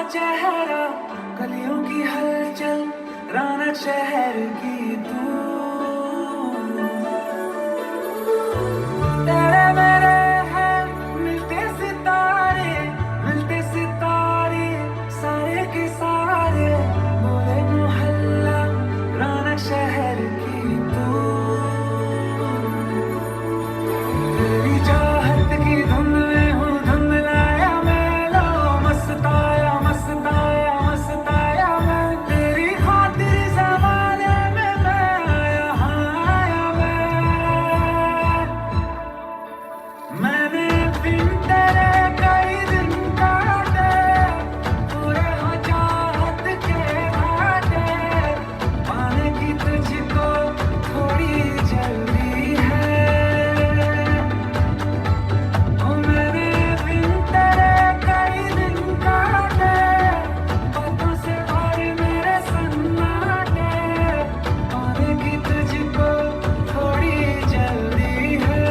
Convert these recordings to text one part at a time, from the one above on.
चेहरा, गलियों की हलचल, रौनक शहर की तू। तेरे मेरे हैं मिलते सितारे, सारे के सारे बोले मोहल्ला, रौनक शहर की तू। तेरी चाहत की धुन में हूँ धुंधलाया मैं, लो मस्ताया मस्ताया मस्ताया मैं, तेरी खातिर ज़माने में मैं आया, हाँ आया मैंने बिन तेरे कई दिन काटे, पूरे हो चाहत के घाटे, पाने की तुझको थोड़ी जल्दी है। मैंने बिन तेरे कई दिन काटे, बातों से भरे मेरे सन्नाटे, पाने की तुझको थोड़ी जल्दी है।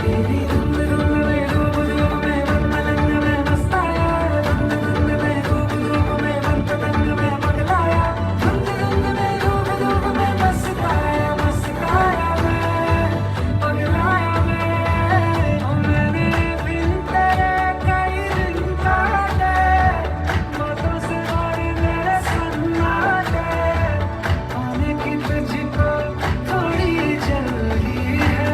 तेरी धुन धुन में डूब डूब में मन मलंग में मस्ताया, धुन धुन में डूब डूब में मन पतंग में पगलाया, धुन धुन में डूब डूब में मस्ताया मस्ताया मैं, पगलाया मैं। मैंने बिन तेरे कई दिन काटे, बातों से भरे मेरे सन्नाटे, पाने की तुझको थोड़ी जल्दी है।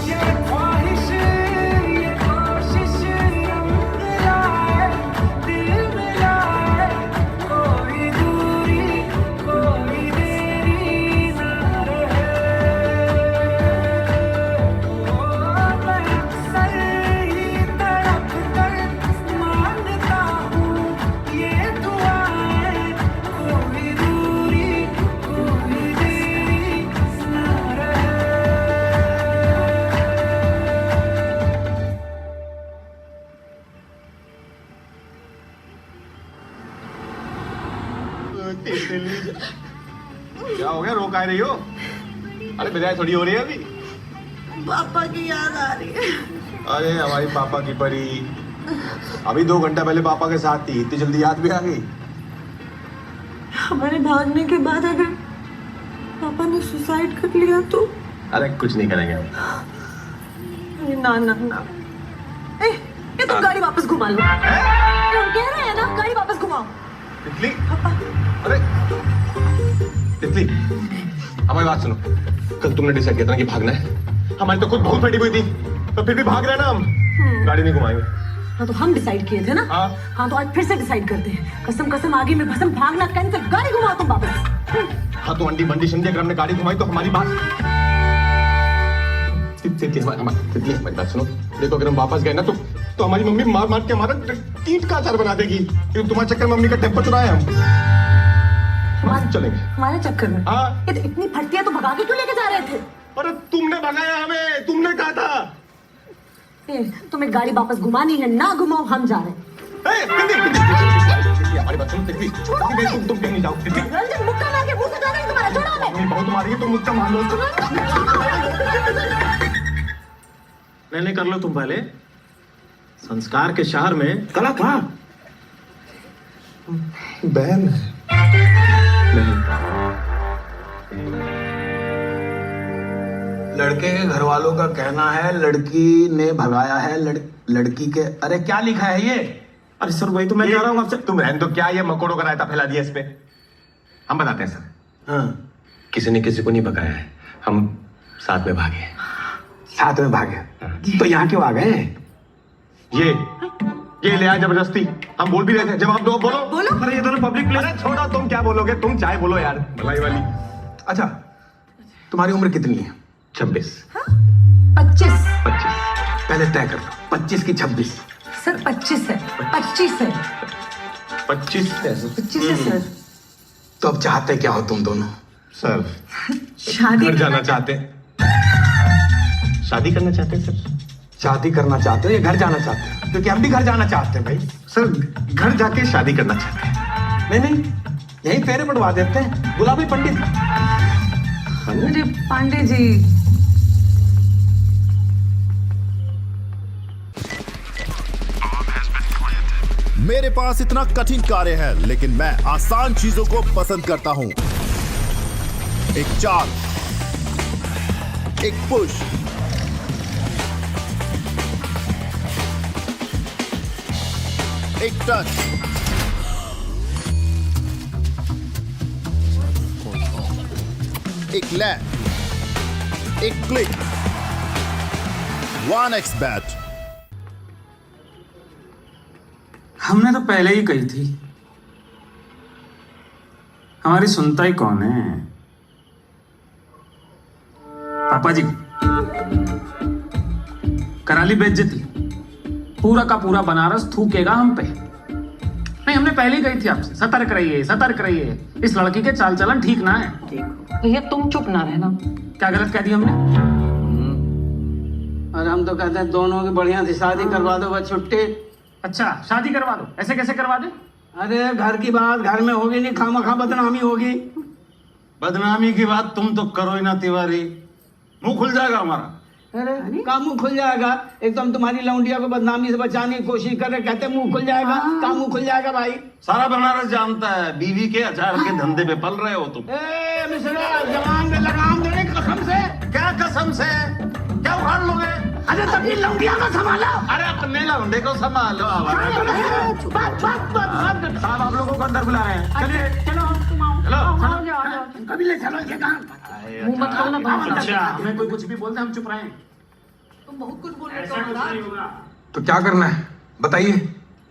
ये ख्वाहिश ये कोशिश रंग लाए, दिल मिलाए, कोई दूरी कोई देरी ना रहे। मैं अक्सर ही तड़प कर मांगता हूँ ये दुआएं, कोई दूरी कोई देरी ना रहे। क्या हो गया, रो काहे रही हो? अरे विदाई थोड़ी हो रही है अभी। पापा की याद आ रही है। अरे हमारी पापा की परी अभी 2 घंटा पहले पापा के साथ थी, इतनी जल्दी याद भी आ गई? हमारे भागने के बाद अगर पापा ने सुसाइड कर लिया तो? अरे कुछ नहीं करेंगे हम। अरे ना ना ना। ये तुम गाड़ी वापस घुमा लो। हम कह रहे हैं ना, गाड़ी वापस घुमाओ। तितली, अरे तितली, हमारी बात सुनो। कल तुमने डिसाइड किया था ना कि भागना है, हमारी तो खुद बहुत फटी हुई थी, तो फिर भी भाग रहे हैं ना हम। गाड़ी नहीं घुमाएंगे। हाँ तो हम डिसाइड किए थे ना। हाँ तो आज फिर से डिसाइड करते हैं। कसम कसम आगे में भसम, भागना कैंसिल, गाड़ी घुमाओ तुम वापस। हाँ तो अंडी बंडी समझे, अगर हमने गाड़ी घुमाई तो हमारी बात। तितली हमारी बात सुनो। देखो अगर हम वापस गए ना तो हमारी मम्मी मार मार के हमारा कीट का अचार बना देगी, क्योंकि तुम्हारे चक्कर में मम्मी का टेम्पर चुराए हम। चलेंगे हमारे चक्कर में? हाँ। ये तो इतनी फटती है तो भगा के क्यों लेके जा रहे थे? अरे तुमने भगाया हमें, तुमने कहा था। तुम्हें गाड़ी वापस घुमानी है, ना घुमाओ, हम जा रहे हैं। हमारी बात सुनो तितली, तुम कहीं नहीं जाओ तितली। रंजन मुक्का मार के मुंह से जाना है तुम्हारा, छोड़ो हमें। मम्मी बहुत मारी है, तुम मुझसे मान लो। नहीं कर लो तुम पहले। संस्कार के शहर में कला कहाँ? बहन लड़के के घर वालों का कहना है लड़की ने भगाया है लड़की के। अरे क्या लिखा है ये? अरे सर वही तो मैं कह रहा हूँ आपसे। तुम रहने दो, क्या ये मकोड़ों का रायता फैला दिया इस पे। हम बताते हैं सर। हाँ। किसी ने किसी को नहीं भगाया है, हम साथ में भागे। साथ में भागे? तो यहाँ क्यों आ गए? ये ले आया जबरदस्ती। हम बोल भी रहे थे, जवाब दो, बोलो। बोलो। अरे ये दोनों पब्लिक प्लेस। अरे छोड़ो, तुम क्या बोलोगे, तुम चाहे बोलो यार, भलाई वाली। अच्छा तुम्हारी उम्र कितनी है? 26। 25। पहले तय कर लो, 25 की 26? सर 25 है। 25 है। 25 है सर। तो अब चाहते क्या हो तुम दोनों? सर शादी घर जाना चाहते हैं। शादी करना चाहते हैं सर। शादी करना चाहते हो या घर जाना चाहते हो? क्योंकि हम भी घर जाना चाहते हैं भाई। सर घर जाके शादी करना चाहते हैं। नहीं यही फेरे पड़वा देते हैं। गुलाबी पंडित। अरे पांडे जी, मेरे पास इतना कठिन कार्य है, लेकिन मैं आसान चीजों को पसंद करता हूं। एक चाल, एक पुश, एक टच, एक लैंड, एक क्लिक, 1x बैट। हमने तो पहले ही कही थी, हमारी सुनता ही कौन है। पापा जी करा ली बेइज्जती, पूरा का पूरा बनारस थूकेगा हम पे। नहीं, हमने पहले ही कही थी आपसे, सतर्क रहिए, सतर्क रहिए, इस लड़की के चाल चलन ठीक ना है। भैया तुम चुप ना रहना। क्या गलत कह दिया हमने? और हम तो कहते हैं दोनों की बढ़िया सी शादी करवा दो, बस छुट्टी। अच्छा, शादी करवा दो। ऐसे कैसे करवा दे? अरे घर की बात घर में होगी नहीं, खामखा बदनामी होगी। बदनामी की बात तुम तो करो ही ना तिवारी, मुंह खुल जाएगा हमारा। अरे का मुंह खुल जाएगा? एकदम तुम्हारी लौंडिया को बदनामी से बचाने की कोशिश कर रहे, कहते मुंह खुल जाएगा। का मुंह खुल जाएगा भाई? सारा बनारस जानता है बीवी के अचार के धंधे पे पल रहे हो तुम। ए मिश्रा, जवान में लगाम देने की कसम से। क्या कसम से? क्या उखाड़ लोगे? अरे तब ये लौंडिया को संभालो। अरे अपने लौंडे को संभालो। साहब आप लोगों को अंदर बुला रहे हैं, चलिए। चलो कभी ले चलो इनके काम। मुंह मत खोलना बाहर। अच्छा, हमें कोई कुछ भी बोलते हम चुप रहे। तुम बहुत कुछ बोल रहे ऐसा कुछ नहीं होगा। तो क्या करना है बताइए।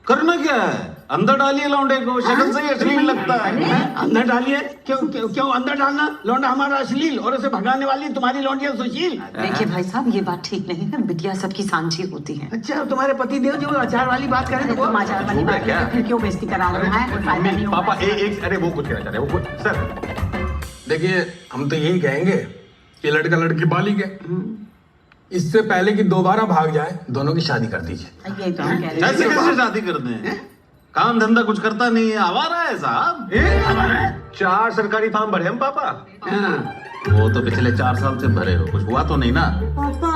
करना क्या है? अंदर डालिए लौंडे को, शक्ल से ही अश्लील लगता है। अंदर डालिए? क्यों क्यों क्यों अंदर डालना? लौंडा हमारा अश्लील और उसे भगाने वाली तुम्हारी लौंडिया सुशील। देखिए भाई साहब, ये बात ठीक नहीं है। बिटिया सबकी सांझी होती है। अच्छा, तुम्हारे पति देव जो अचार वाली बात करें तो वो समाचार वाली बात है, फिर क्यों बेइज्जती करा रहा है? कोई फायदा नहीं होगा। पापा एक अरे वो कुछ कहना चाह रहे हैं, वो सर देखिए, हम तो यही कहेंगे कि लड़का लड़की बालिग है, इससे पहले कि दोबारा भाग जाए दोनों की शादी कर दीजिए। ये तो हम कह रहे हैं। कैसे कैसे शादी करते हैं? काम धंधा कुछ करता नहीं है, आवारा है साहब। 4 सरकारी फार्म भरे हम पापा। वो तो पिछले 4 साल से भरे हो, कुछ हुआ तो नहीं ना? पापा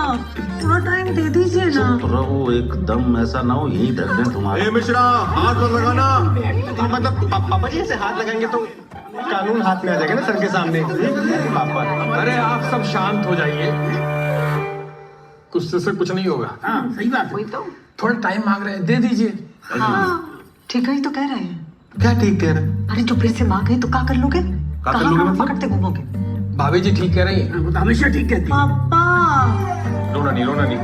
थोड़ा टाइम दे दीजिए ना। चुप रहो एकदम, ऐसा ना हो यही धर दें तुम्हारे। मिश्रा, हाथ मत लगाना। मतलब पापा जी ऐसे हाथ लगाएंगे तो कानून हाथ में आ जाएगा ना सर के सामने। पापा अरे आप सब शांत हो जाइए, गुस्से से कुछ नहीं होगा। हाँ सही बात है। वही तो। थोड़ा टाइम मांग रहे हैं, दे दीजिए। हाँ ठीक है, तो कह रहे हैं। क्या ठीक कह रहे हैं? अरे जो फिर से माँ गई तो क्या कर लोगे? कर कहाँ लोगे कहाँ मतलब? पकड़ते घूमोगे? भाभी जी ठीक कह रही हैं। वो तो हमेशा ठीक कहती है। पापा रोना नहीं, रोना नहीं,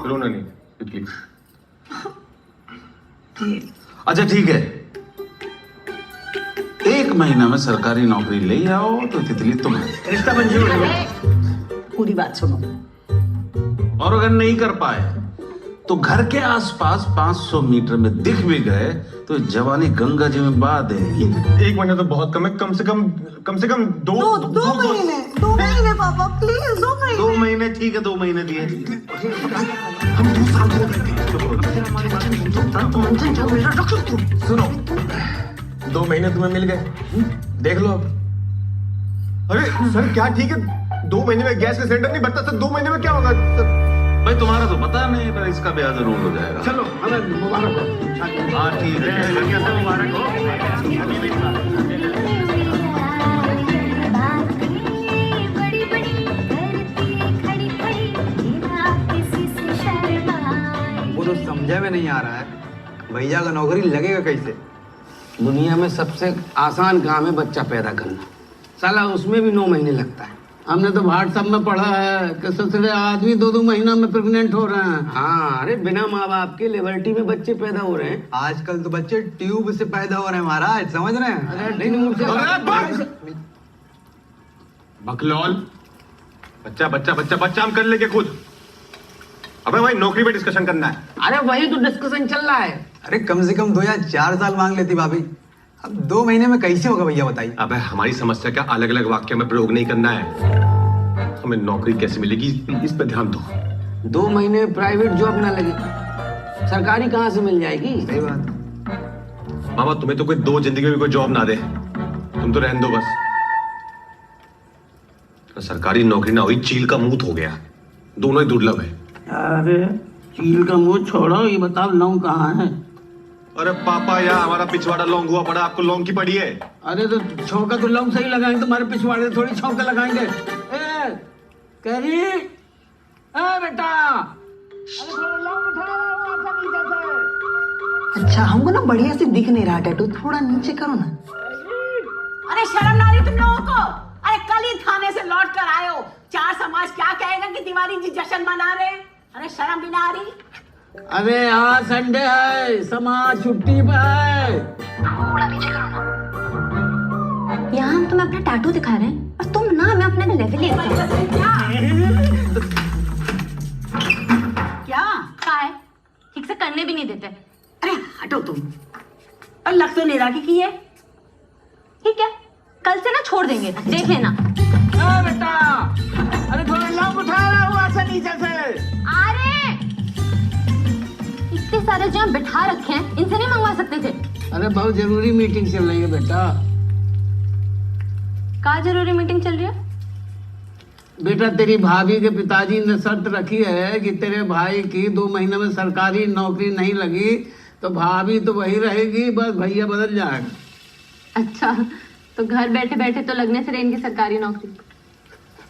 रोना नहीं तितली। अच्छा ठीक है, 1 महीना में सरकारी नौकरी ले आओ तो तितली तुम है। रिश्ता मंजूर है। पूरी बात सुनो। और अगर नहीं कर पाए तो घर के आसपास 500 मीटर में दिख भी गए तो जवानी गंगा जी में बहा देंगे। 1 महीना तो बहुत कम है, कम से कम 2 महीने पापा प्लीज, 2 महीने। 2 महीने ठीक है, 2 महीने दिए। सुनो, 2 महीने तुम्हें मिल गए, देख लो अब। अरे सर क्या ठीक है, 2 महीने में गैस का सिलेंडर नहीं बढ़ता सर, 2 महीने में क्या होगा सर? भाई तुम्हारा तो पता नहीं, पर इसका ब्याह जरूर हो जाएगा। चलो हमें मुबारक हो। हाँ ठीक है, मुबारक हो। बड़ी बड़ी खड़ी पड़ी बिना किसी से शर्माए। वो तो समझे में नहीं आ रहा है, भैया का नौकरी लगेगा कैसे? दुनिया में सबसे आसान काम है बच्चा पैदा करना, साला उसमें भी 9 महीने लगता है। हमने तो व्हाट्सएप में पढ़ा है कि ससुरे आदमी 2-2 महीना में प्रेग्नेंट हो रहे हैं। हाँ, अरे बिना माँ बाप के लिबर्टी में बच्चे पैदा हो रहे हैं। आजकल तो बच्चे ट्यूब से पैदा हो रहे हैं महाराज, समझ रहे हैं? अरे नहीं मुझसे बकलौल, बच्चा बच्चा बच्चा बच्चा हम कर लेंगे खुद। अबे भाई नौकरी पे डिस्कशन करना है। अरे वही तो डिस्कशन चल रहा है। अरे कम से कम 2 या 4 साल मांग लेती भाभी, अब 2 महीने में कैसे होगा भैया बताइए? अबे हमारी समस्या क्या अलग अलग वाक्य में प्रयोग नहीं करना है, हमें नौकरी कैसे मिलेगी इस पे ध्यान दो। 2 महीने प्राइवेट जॉब ना लगी, सरकारी कहाँ से मिल जाएगी? सही बात। मामा तुम्हें तो कोई 2 जिंदगी में कोई जॉब ना दे, तुम तो रहने दो बस। तो सरकारी नौकरी ना हुई, चील का मुंह हो गया, दोनों ही दुर्लभ है। अरे चील का मुंह छोड़ो, ये बताओ 9 कहाँ है? अरे पापा यार हमारा पिछवाड़ा लौंग हुआ पड़ा, आपको लौंग की पड़ी है। अरे तो छौका तो लौंग सही लगाएंगे, तुम्हारे पिछवाड़े थोड़ी छौका लगाएंगे। ए कैरी, ए बेटा, अरे थोड़ा लौंग उठाओ ऐसा नीचे से। अच्छा हमको ना बढ़िया से दिख नहीं रहा टैटू, थोड़ा नीचे करो ना। अरे शर्म ना रही तुम लोगों को? अरे कल ही थाने से लौट कर आए हो, चार समाज क्या कहेगा कि तिवारी जी जश्न मना रहे हैं? अरे शर्म भी ना आ रही? अरे आज संडे है, समाज छुट्टी पे है। यहाँ हम तुम्हें अपना टैटू दिखा रहे हैं और तुम ना हमें अपने लेवल ले रहे हो। क्या है ठीक से करने भी नहीं देते। अरे हटो तुम, और लग तो नहीं रहा कि की है। ठीक है कल से ना छोड़ देंगे, देख लेना। ए बेटा, अरे थोड़ा लौंग उठा रहा हूँ ऐसा नीचे से। अरे इतने सारे जो बिठा रखे हैं इनसे नहीं मंगवा सकते थे? अरे बहुत जरूरी मीटिंग चल रही है बेटा। क्या जरूरी मीटिंग चल रही है? बेटा तेरी भाभी के पिताजी ने शर्त रखी है कि तेरे भाई की 2 महीने में सरकारी नौकरी नहीं लगी तो भाभी तो वही रहेगी, बस भैया बदल जाएगा। अच्छा तो घर बैठे बैठे तो लगने से रहे इनकी सरकारी नौकरी।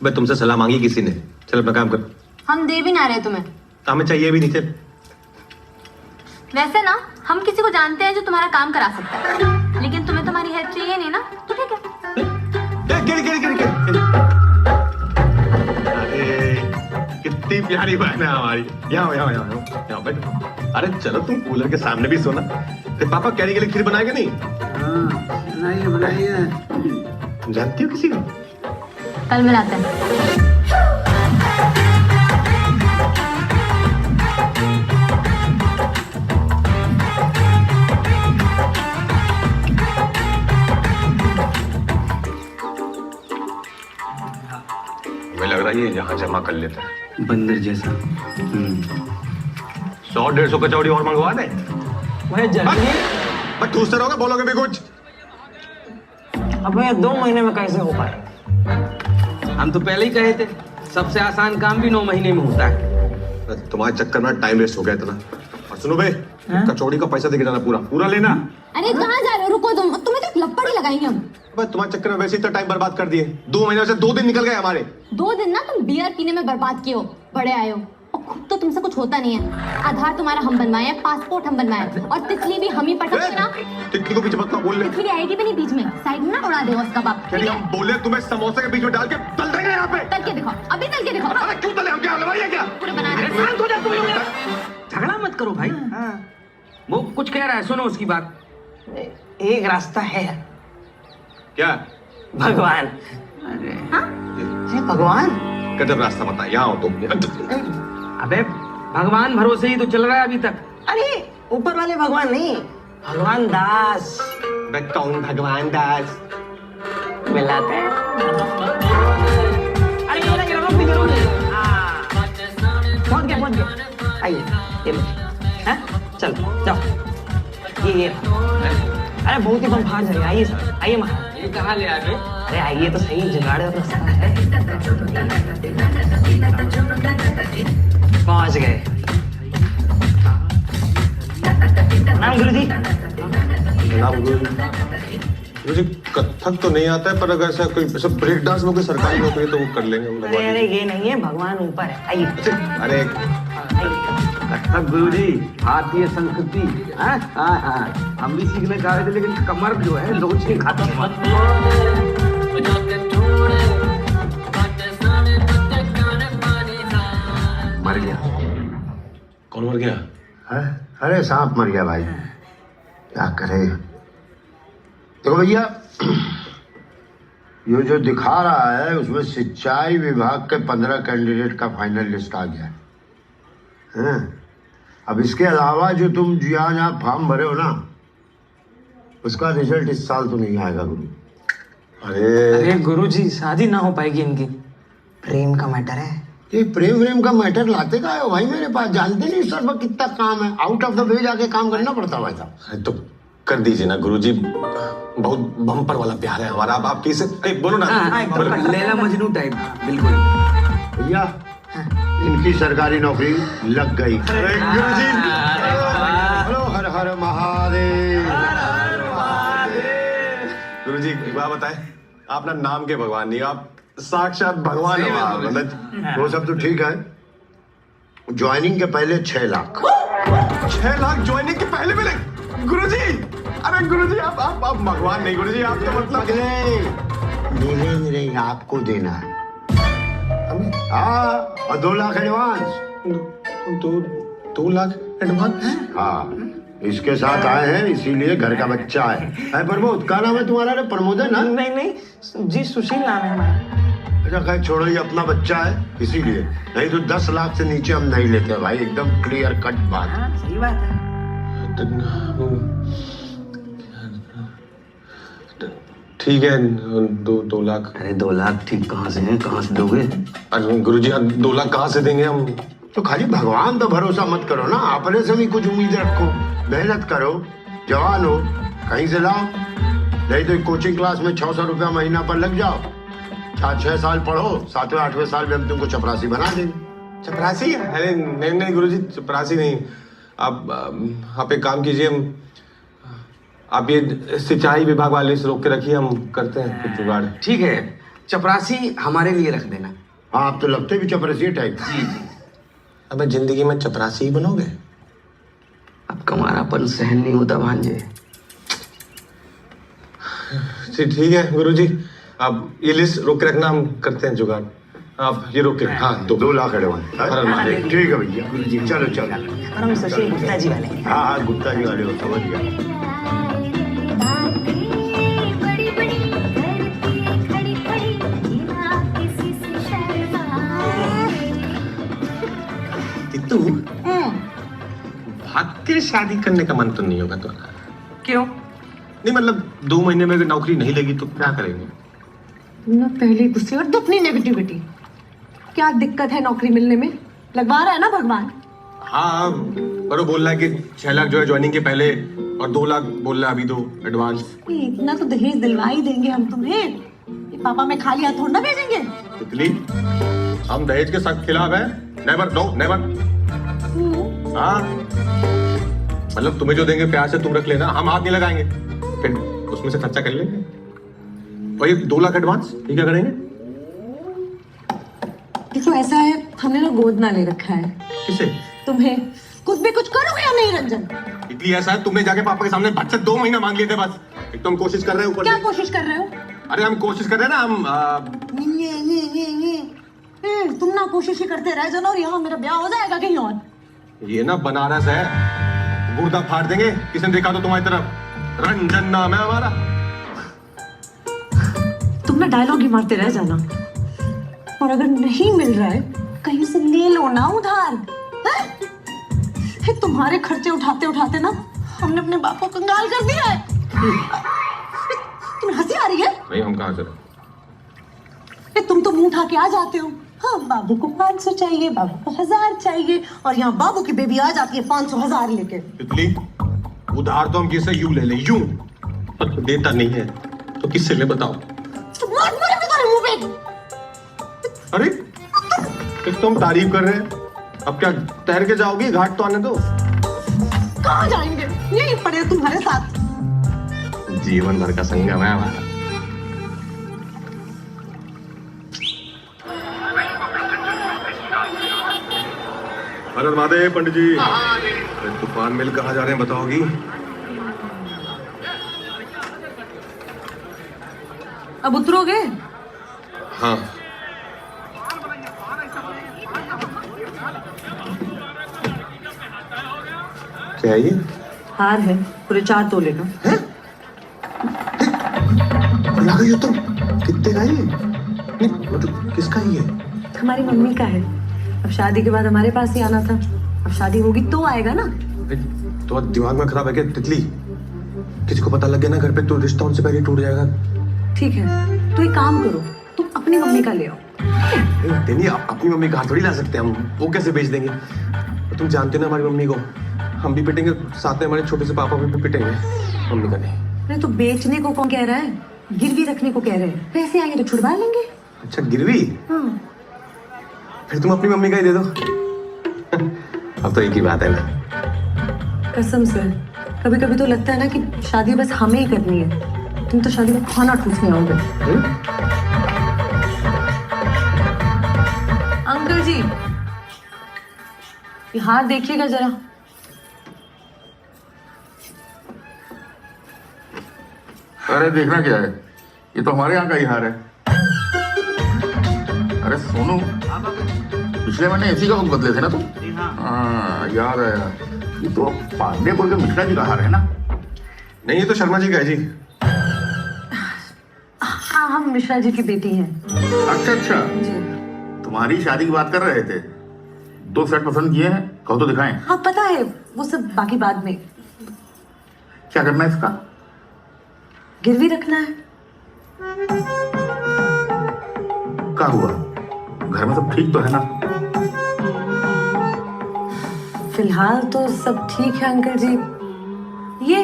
मैं तुमसे सलाह मांगी किसी ने, चल अपना काम कर। हम दे भी ना रहे तुम्हें। हमें चाहिए भी नहीं थे। वैसे ना हम किसी को जानते हैं जो तुम्हारा काम करा सकता है, लेकिन तुम्हें तुम्हारी हेल्प चाहिए नहीं ना, तो ठीक है। अरे कितनी प्यारी बहन है हमारी। यहाँ बैठ। अरे चलो तुम कूलर के सामने भी सोना। पापा कैरी के लिए खीर बनाएगा नहीं? बनाइए बनाइए। जानती हो किसी को? कल मिलाते हैं। हमें लग रहा है ये यहाँ जमा कर लेते हैं। बंदर जैसा। 100-150 कचौड़ी और मंगवा दे। भाई जल्दी। बस ठूसते रहोगे, बोलोगे भी कुछ। अब भैया 2 महीने में कैसे हो पाए? हम तो पहले ही कहे थे, सबसे आसान काम भी 9 महीने में होता है। तुम्हारे चक्कर में टाइम वेस्ट हो गया इतना। और सुनो बे, कचौड़ी का पैसा देके जाना, पूरा पूरा लेना। अरे कहाँ जा रहे हो? रुको तुम, तुम्हें तो लपड़ ही लगाएंगे हम। बस तुम्हारे चक्कर में वैसे ही तो टाइम बर्बाद कर दिए। 2 महीने से 2 दिन निकल गए हमारे। 2 दिन ना तुम बियर पीने में बर्बाद किए हो, बड़े आए हो। और खुद तो तुमसे कुछ होता नहीं है। आधार तुम्हारा हम बनवाए, पासपोर्ट हम बनवाए, और तितली भी हम ही पटक ना। तितली को पीछे मत बोल ले। तितली आएगी भी नहीं बीच में, साइड में ना उड़ा देगा उसका बाप। हम बोले तुम्हें समोसे के बीच में डाल के तल देंगे यहाँ पे। तल के दिखाओ, अभी तल के दिखाओ। अरे क्यों तले? हम क्या हलवाई है क्या? पूरे बना दे। शांत हो जा तुम लोग। झगड़ा मत करो भाई। वो कुछ कह रहा है, सुनो उसकी बात। एक रास्ता है। क्या? भगवान। हाँ? भगवान गजब रास्ता बता। यहाँ हो तुम। अबे भगवान भरोसे ही तो चल रहा है अभी तक। अरे ऊपर वाले भगवान नहीं, भगवान दास। मैं कौन भगवान दास? मिलाते हैं। अरे ये रोक दीजिए, रोक दीजिए। पहुंच गया। आइए ये लो। हैं? चलो जाओ। ये अरे बहुत ही बम फाड़ जाएगा। आइए सर, आइए महाराज। ये कहाँ ले आए? अरे आइए तो सही, जुगाड़ का रास्ता है। पहुंच गए। नाम गुरुजी? मुझे कथक तो नहीं आता है, पर अगर ऐसा कोई ऐसा ब्रेक डांस में कोई सरकारी नौकरी तो वो कर लेंगे। अरे अरे ये नहीं है, भगवान ऊपर है। आइए। अरे कथक गुरुजी, भारतीय संस्कृति। हम भी सीखने का आए थे, लेकिन कमर जो है लोच नहीं खाता। मर गया। कौन मर गया? अरे सांप मर गया भाई, क्या करे। देखो भैया, ये जो दिखा रहा है उसमें सिंचाई विभाग के 15 कैंडिडेट का फाइनल लिस्ट आ गया है। अब इसके अलावा जो तुम जिया फॉर्म भरे हो ना, उसका रिजल्ट इस साल तो नहीं आएगा गुरु। अरे गुरुजी, शादी ना हो पाएगी इनकी। प्रेम का मैटर है। ये प्रेम का मैटर लाते का हो भाई मेरे पास? जानते नहीं सर पर कितना काम है, आउट ऑफ द वे जाके काम करना पड़ता भाई साहब। तो कर दीजिए ना गुरुजी, बहुत बम्पर वाला प्यार है हमारा। अब आप किसे बोलो ना। लैला मजनू टाइप, बिल्कुल। भैया इनकी सरकारी नौकरी लग गई। गुरुजी हर हर महादेव। क्या बताएं, आप ना नाम के भगवान नहीं, आप साक्षात भगवान हो आप, मतलब वो सब तो ठीक है, ज्वाइनिंग के पहले 6 लाख। 6 लाख ज्वाइनिंग के पहले मिले? गुरुजी, अरे गुरुजी आप भगवान नहीं गुरुजी, आप तो मतलब मिलेंगे नहीं, आपको देना है। हाँ, और 2 लाख एडवांस। 2 लाख एडवांस? हाँ, इसके साथ आए हैं इसीलिए घर का बच्चा है प्रमोद, क्या नाम है तुम्हारा? रे प्रमोद है ना? नहीं जी, सुशील नाम है हमारा। अच्छा खैर छोड़ो, ये अपना बच्चा है इसीलिए, नहीं तो 10 लाख से नीचे हम नहीं लेते भाई, एकदम क्लियर कट बात। हाँ, सही बात है। ठीक है, 2 लाख। अरे 2 लाख ठीक कहाँ से हैं, कहाँ से दोगे? अरे गुरुजी 2 लाख कहाँ से देंगे हम? तो खाली भगवान तो भरोसा मत करो ना, अपने से भी कुछ उम्मीद रखो, मेहनत करो, जवान हो, कहीं से लाओ, नहीं तो कोचिंग क्लास में 600 रुपया महीना पर लग जाओ, 6 साल पढ़ो, 7वें 8वें साल में हम तुमको चपरासी बना देंगे। चपरासी? अरे नहीं गुरुजी, चपरासी नहीं। आप एक काम कीजिए, हम आप ये सिंचाई विभाग वाले से रोक के रखिए, हम करते हैं कुछ जुगाड़। ठीक है, चपरासी हमारे लिए रख देना। हाँ, आप तो लगते भी चपरासी टाइप। अबे जिंदगी में चपरासी ही बनोगे? अब कमारापन सहन नहीं होता भांजे। ठीक है गुरुजी, आप ये लिस्ट रोक के रखना, हम करते हैं जुगाड़। आप ये रोक के, हाँ 2 लाख एडवांस। ठीक है भैया, चलो चलो। और हम सुशील गुप्ता जी वाले हैं। हाँ गुप्ता जी वाले हो, समझ गया। तू भाग के शादी करने का मन तो नहीं होगा तुम्हारा? क्यों? नहीं मतलब 2 महीने में अगर नौकरी नहीं लगी तो क्या करेंगे? ना पहले गुस्से और तो अपनी नेगेटिविटी। क्या दिक्कत है नौकरी मिलने में? लगवा रहा है ना भगवान। हाँ, पर वो बोल रहा है कि 6 लाख जो है ज्वाइनिंग के पहले और 2 लाख बोल रहा है अभी दो एडवांस। इतना तो दहेज दिलवा ही देंगे हम तुम्हें, ये पापा में खाली हाथ थोड़ा ना भेजेंगे। तितली, हम दहेज के सख्त खिलाफ हैं, नेवर, नो नेवर। हाँ, मतलब तुम्हें जो देंगे प्यार से तुम रख लेना, हम हाथ नहीं लगाएंगे, फिर उसमें से खर्चा कर लेंगे। और ये 2 लाख एडवांस, ये क्या करेंगे? देखो ऐसा है, हमने ना गोद ना ले रखा है। किसे? तुम्हें। कुछ भी कुछ करोगे या नहीं रंजन? इतनी ऐसा है, तुमने जाके पापा के सामने भट से 2 महीना मांग लिए थे बस। एक तो हम कोशिश कर रहे हैं ऊपर। क्या कोशिश कर रहे हो? अरे हम कोशिश कर रहे हैं ना, हम तुम ना कोशिश ही करते रह जाना और यहाँ मेरा ब्याह हो जाएगा कहीं और। ये ना बनारस है, गुर्दा फाड़ देंगे किसी ने देखा तो तुम्हारी तरफ। रंजन नाम है हमारा। तुम ना डायलॉग ही मारते रह जाना, और अगर नहीं मिल रहा है कहीं से ले लो ना उधार। तुम्हारे खर्चे उठाते उठाते ना हमने अपने बाप को कंगाल कर दिया है। तुम्हें हंसी आ रही है? नहीं, हम कहाँ से? तुम तो मुंह उठा के आ जाते हो। हाँ, बाबू को 500 चाहिए, बाबू को 1000 चाहिए, और यहाँ बाबू की बेबी आ जाती है 500,000 लेके। तितली, उधार तो हम किससे यूं ले ले, यूं। पर तो देता नहीं है तो किससे ले बताओ? तो मार मारे तुम्हारे मुंह पे। अरे एक तो हम तारीफ कर रहे हैं, अब क्या तैर के जाओगी? घाट तो आने दो। कहाँ जाएंगे? यही पड़े तुम्हारे साथ। जीवन भर का संगम है हमारा। हर महादेव पंडित जी। अरे तूफान मिल कहाँ जा रहे हैं बताओगी? अब उतरोगे? हाँ। क्या है ये? हार है, पूरे 4 तोले का। गई हो तुम? कितने का ये? नहीं मतलब किसका ये? हमारी मम्मी का है। अब शादी के बाद हमारे पास ही आना था, अब शादी होगी तो आएगा ना। तो दिमाग में खराब है क्या तितली? किसी को पता लग गया ना घर पे तो रिश्ता उनसे पहले टूट जाएगा। ठीक है, तो एक काम करो, तुम अपनी मम्मी का ले आओ। नहीं, अपनी मम्मी का थोड़ी ला सकते हम, वो कैसे बेच देंगे? तुम जानते हो ना हमारी मम्मी को, हम भी पिटेंगे, साथ में हमारे छोटे से पापा भी पिटेंगे, मम्मी का नहीं। अरे तो बेचने को कौन कह रहा है? गिरवी रखने को कह रहे हैं। पैसे आएंगे तो छुड़वा लेंगे। अच्छा गिरवी? हाँ। फिर तुम अपनी मम्मी का ही दे दो। अब तो एक ही बात है ना। कसम से कभी कभी तो लगता है ना कि शादी बस हमें ही करनी है, तुम तो शादी में खाना ठूसने आओगे। अंकल जी ये हार देखिएगा जरा। अरे देखना क्या है, ये तो हमारे यहाँ का ही हार है। अरे सोनू, पिछले महीने इसी का बुक बदले थे ना तुम? हाँ याद आया, ये तो पांडेपुर के मिश्रा जी का हार है ना? नहीं, ये तो शर्मा जी का है जी। हाँ हम मिश्रा जी की बेटी हैं। अच्छा तुम्हारी शादी की बात कर रहे थे। 2 सेट पसंद किए हैं, कहो तो दिखाएं। हाँ पता है, वो सब बाकी बाद में। क्या करना है इसका? गिरवी रखना है। क्या हुआ, घर में सब ठीक तो है ना? फिलहाल तो सब ठीक है अंकल जी। ये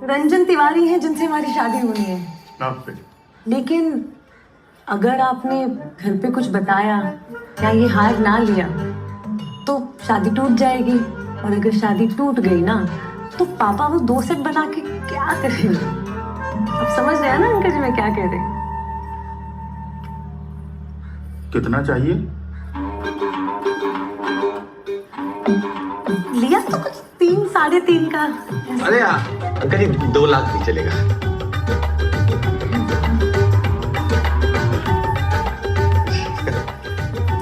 रंजन तिवारी हैं जिनसे हमारी शादी होनी है। लेकिन अगर आपने घर पे कुछ बताया या ये हार ना लिया तो शादी टूट जाएगी, और अगर शादी टूट गई ना तो पापा वो 2 सेट बना के क्या करेंगे? अब समझ रहे हैं ना अंकल जी मैं क्या कह रही हूँ? कितना चाहिए? लिया तो कुछ 3 साढ़े 3 का। अरे अंकल जी 2 लाख भी चलेगा।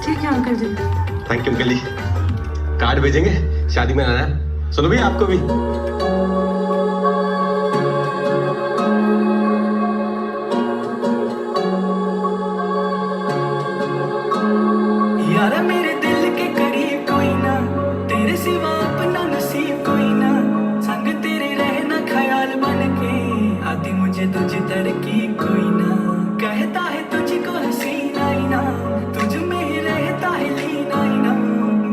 ठीक है uncle ji. Thank you uncle ji. Card भेजेंगे, शादी में आना है। सुनो भी, आपको भी। यारा मेरे दिल के करीब कोई ना, तेरे सिवा अपना नसीब कोई ना, संग तेरे रहना ख्याल बन के, आती मुझे तुझ तरकीब कोई ना, कहता है तुझको हसीना ही ना, तुझ में ही रहता है लीना ही ना,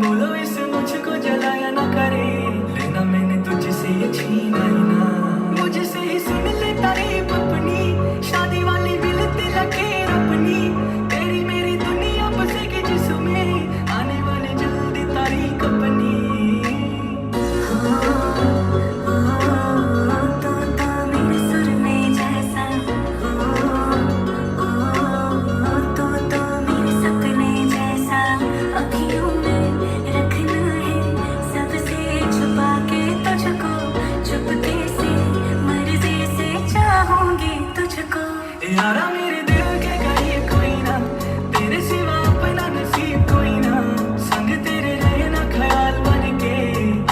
बोलो इस मुझको जलाया ना करे, लेना मैंने तुझसे ये छीना ही ना, मुझसे ही सुन ले तारीफ अपनी, शादी वाली मिलती लकीर अपनी, तेरी मेरी दुनिया बसेगी जिसमें, आने वाली जल्दी तारीख अपनी। यारा मेरे दिल के करीब कोई ना, तेरे सिवा अपना नसीब कोई ना, संग तेरे रहना ख्याल बन के,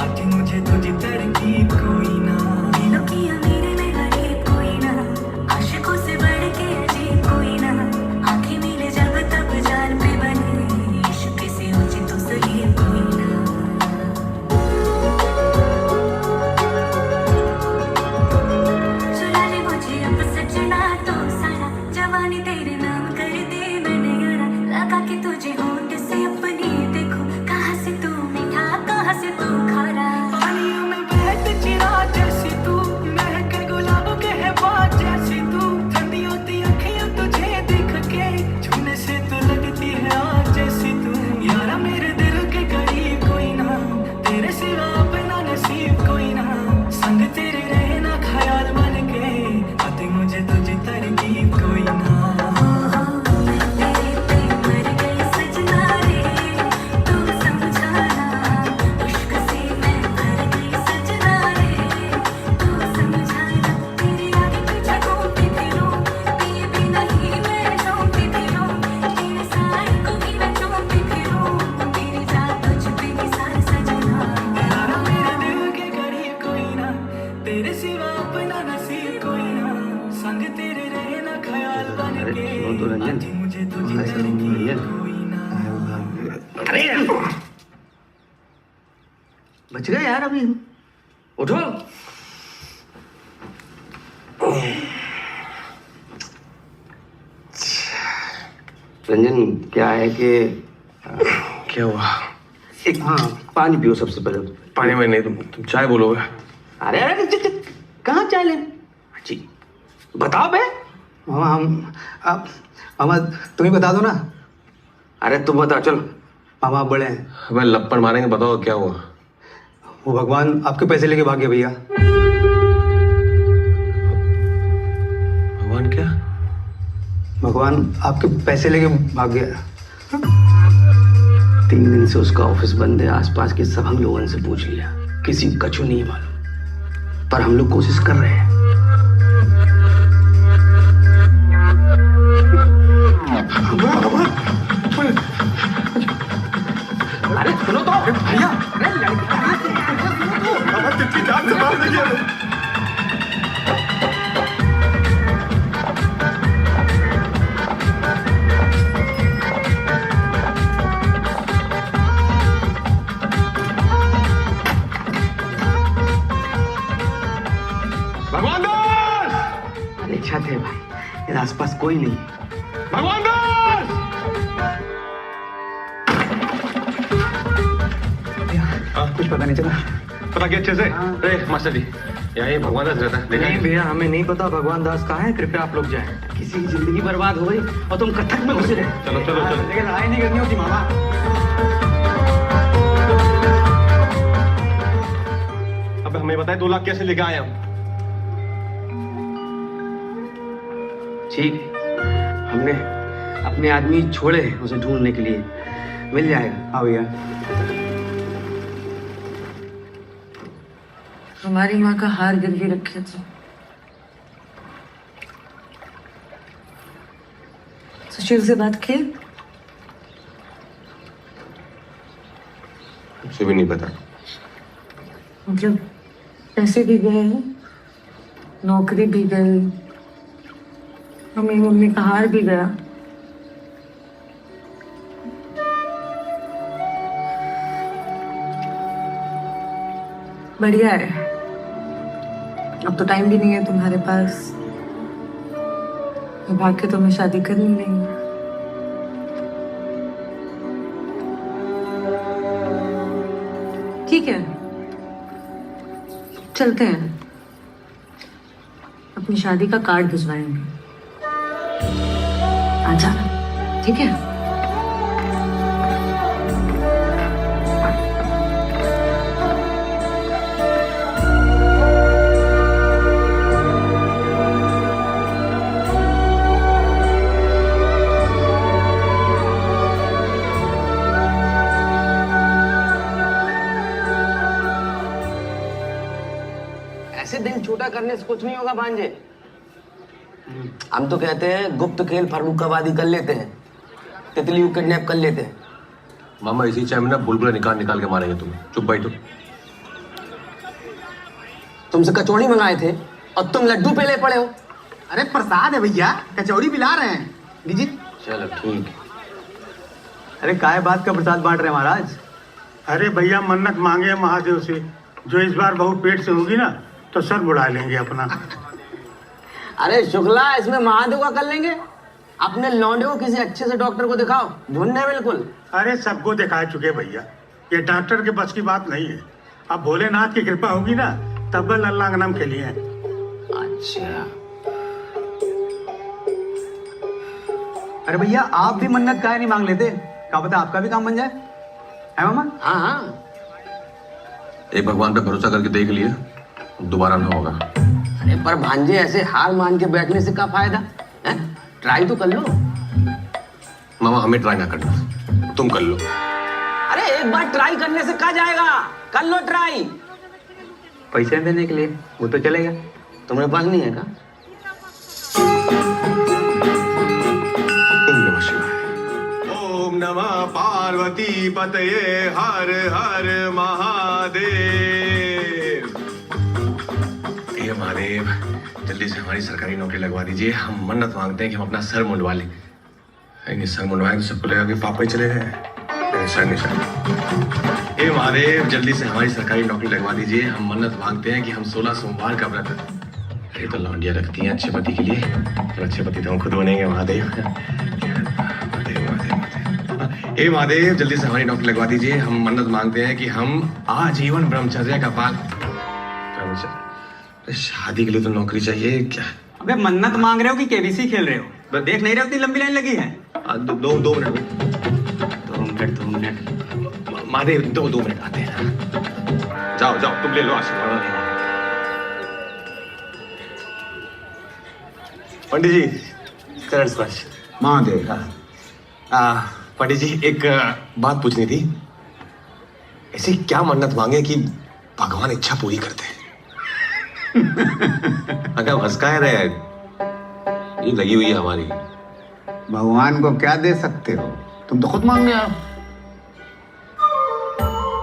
आती मुझे तुझी तरकीब कोई ना, दिलों की अमीरी में गरीब कोई ना, आशिकों से बढ़ के अजीब कोई ना, आंखें मिले जब तब जान पे बने, इश्क से ऊंची तो सही कोई ना। चुरा ले मुझे अब सजना तो सारा, जवानी तेरे नाम कर दे मैंने यारा, लगा के तुझे होंठ से अपनी देखो, कहाँ से तू मीठा कहाँ से तू खारा, पानियों में बहते चिरा जैसी तू, महक गुलाबों के है बात जैसी तू, ठंडी होती अखियां तुझे देख के, छूने से तो लगती है आग जैसी तू, यारा मेरे दिल के करीब कोई ना, तेरे सिवा अपना नसीब कोई ना, संग तेरे रहना ख्याल बन के, आती मुझे तुझी तरकीब कोई ना। यारा मेरे दिल के करीब कोई ना, तेरे सिवा अपना नसीब कोई ना, संग तेरे रहना ख्याल बन के, आती मुझे तुझी तरकीब कोई ना। अरे बच गए यार, अभी उठो। रंजन क्या है कि क्या हुआ? एक पानी पियो सबसे पहले। पानी में नहीं, तुम चाय बोलोगे? अरे अरे कहाँ चाय ले जी, बताओ बे। मामा मामा तुम ही बता दो ना। अरे तुम बता, चल। मामा बड़े हैं। मैं लपड़ मारेंगे, बताओ क्या हुआ? वो भगवान आपके पैसे लेके भाग गया भैया। क्या? भगवान आपके पैसे लेके भाग गया। 3 दिन से उसका ऑफिस बंद है। आसपास के सब हम लोगों से पूछ लिया, किसी को कछु नहीं मालूम, पर हम लोग कोशिश कर रहे हैं। अरे सुनो तो भैया, अरे लड़की तितली जान से मार देगी। भगवान दास! अरे छत है भाई, इधर आसपास कोई नहीं है। भगवान दास! कुछ पता नहीं चला। पता क्या अच्छे से? अरे मास्टर जी, यहाँ ये भगवान दास रहता है। नहीं भैया, हमें नहीं पता भगवान दास कहाँ है। कृपया आप लोग जाएं। किसी की जिंदगी बर्बाद हो गई और तुम कथक में घुसे रहे। चलो चलो चलो। लेकिन लड़ाई नहीं करनी होती मामा। अब हमें बताए 2 लाख कैसे लेके आए हम? ठीक, हमने अपने आदमी छोड़े उसे ढूंढने के लिए। मिल जाएगा। हाँ भैया। हमारी माँ का हार गिरवी रखे थे। सुशील से बात की? मुझे भी नहीं पता। मतलब पैसे भी गए, नौकरी भी गई, मम्मी का हार भी गया। बढ़िया है, अब तो टाइम भी नहीं है तुम्हारे पास। भाग के तुम्हें शादी करनी नहीं। ठीक है, चलते हैं, अपनी शादी का कार्ड भिजवाएंगे। आजा, ठीक है? ऐसे दिल छोटा करने से कुछ नहीं होगा भांजे। हम तो कहते हैं गुप्त खेल फर्रुखाबादी कर लेते हैं, तितली को किडनैप कर लेते हैं। मामा इसी चाय में ना बुलबुला निकाल के मारेंगे तुम्हें। चुप बैठो। तुमसे कचौड़ी मंगाए थे और तुम लड्डू पे ले पड़े हो। अरे प्रसाद है भैया, कचौड़ी पिला रहे हैं। लीजिए। चलो ठीक है। अरे काय बात का प्रसाद बांट रहे हैं महाराज? अरे भैया मन्नत मांगे महादेव से, जो इस बार बहू पेट से होगी ना तो सर बुढ़ा लेंगे अपना। अरे शुक्ला, इसमें महादेव का कर लेंगे। अपने लौंडे को किसी अच्छे से डॉक्टर को दिखाओ, ढूंढने बिल्कुल। अरे सबको दिखा चुके भैया, ये डॉक्टर के बस की बात नहीं है। अब भोलेनाथ की कृपा होगी ना तब अल्लाह का नाम खेलिए। अच्छा, अरे भैया आप भी मन्नत काय नहीं मांग लेते? क्या पता आपका भी काम बन जाए, है मामा? हाँ हाँ, एक भगवान पे भरोसा करके देख लिए, दोबारा ना होगा। अरे पर भांजे ऐसे हार मान के बैठने से क्या फायदा है? ट्राई तो कर लो। मामा हमें ट्राई ना करना, तुम कर लो। अरे एक बार ट्राई करने से क्या जाएगा, कर लो ट्राई। पैसे देने के लिए वो तो चलेगा। तुम्हारे पास नहीं है क्या? ओम नमः शिवाय। ओम नमः पार्वती पतये हर हर महादेव। हे महादेव, जल्दी से हमारी सरकारी नौकरी लगवा दीजिए। हम मन्नत मांगते हैं कि हम अपना सर मुंडवा लें। लेकिन सर मुंडवाएंगे तो सबको लगेगा कि पापा ही चले गए। सर नहीं सर। हे महादेव, जल्दी से हमारी सरकारी नौकरी लगवा दीजिए। हम मन्नत मांगते हैं कि हम 16 सोमवार का व्रत, ये तो लौंडिया रखती हैं अच्छे पति के लिए, तो अच्छे पति तो हम खुद बनेंगे। महादेव महादेव महादेव। हे महादेव, जल्दी से हमारी नौकरी लगवा दीजिए। हम मन्नत मांगते हैं कि हम आजीवन ब्रह्मचर्य का पालन। शादी के लिए तो नौकरी चाहिए क्या? अबे मन्नत मांग रहे हो कि केबीसी खेल रहे हो? देख नहीं रहे हो इतनी लंबी लाइन लगी है? 2 मिनट। महादेव 2 मिनट आते हैं। जाओ जाओ, तुम ले लो आशीर्वाद। पंडित जी चरण स्पर्श। महादेव। पंडित जी एक बात पूछनी थी। ऐसी क्या मन्नत मांगे कि भगवान इच्छा पूरी करते हैं? अगर भस्काए रहे ये लगी हुई है हमारी। भगवान को क्या दे सकते हो? तुम तो खुद मांगने आओ।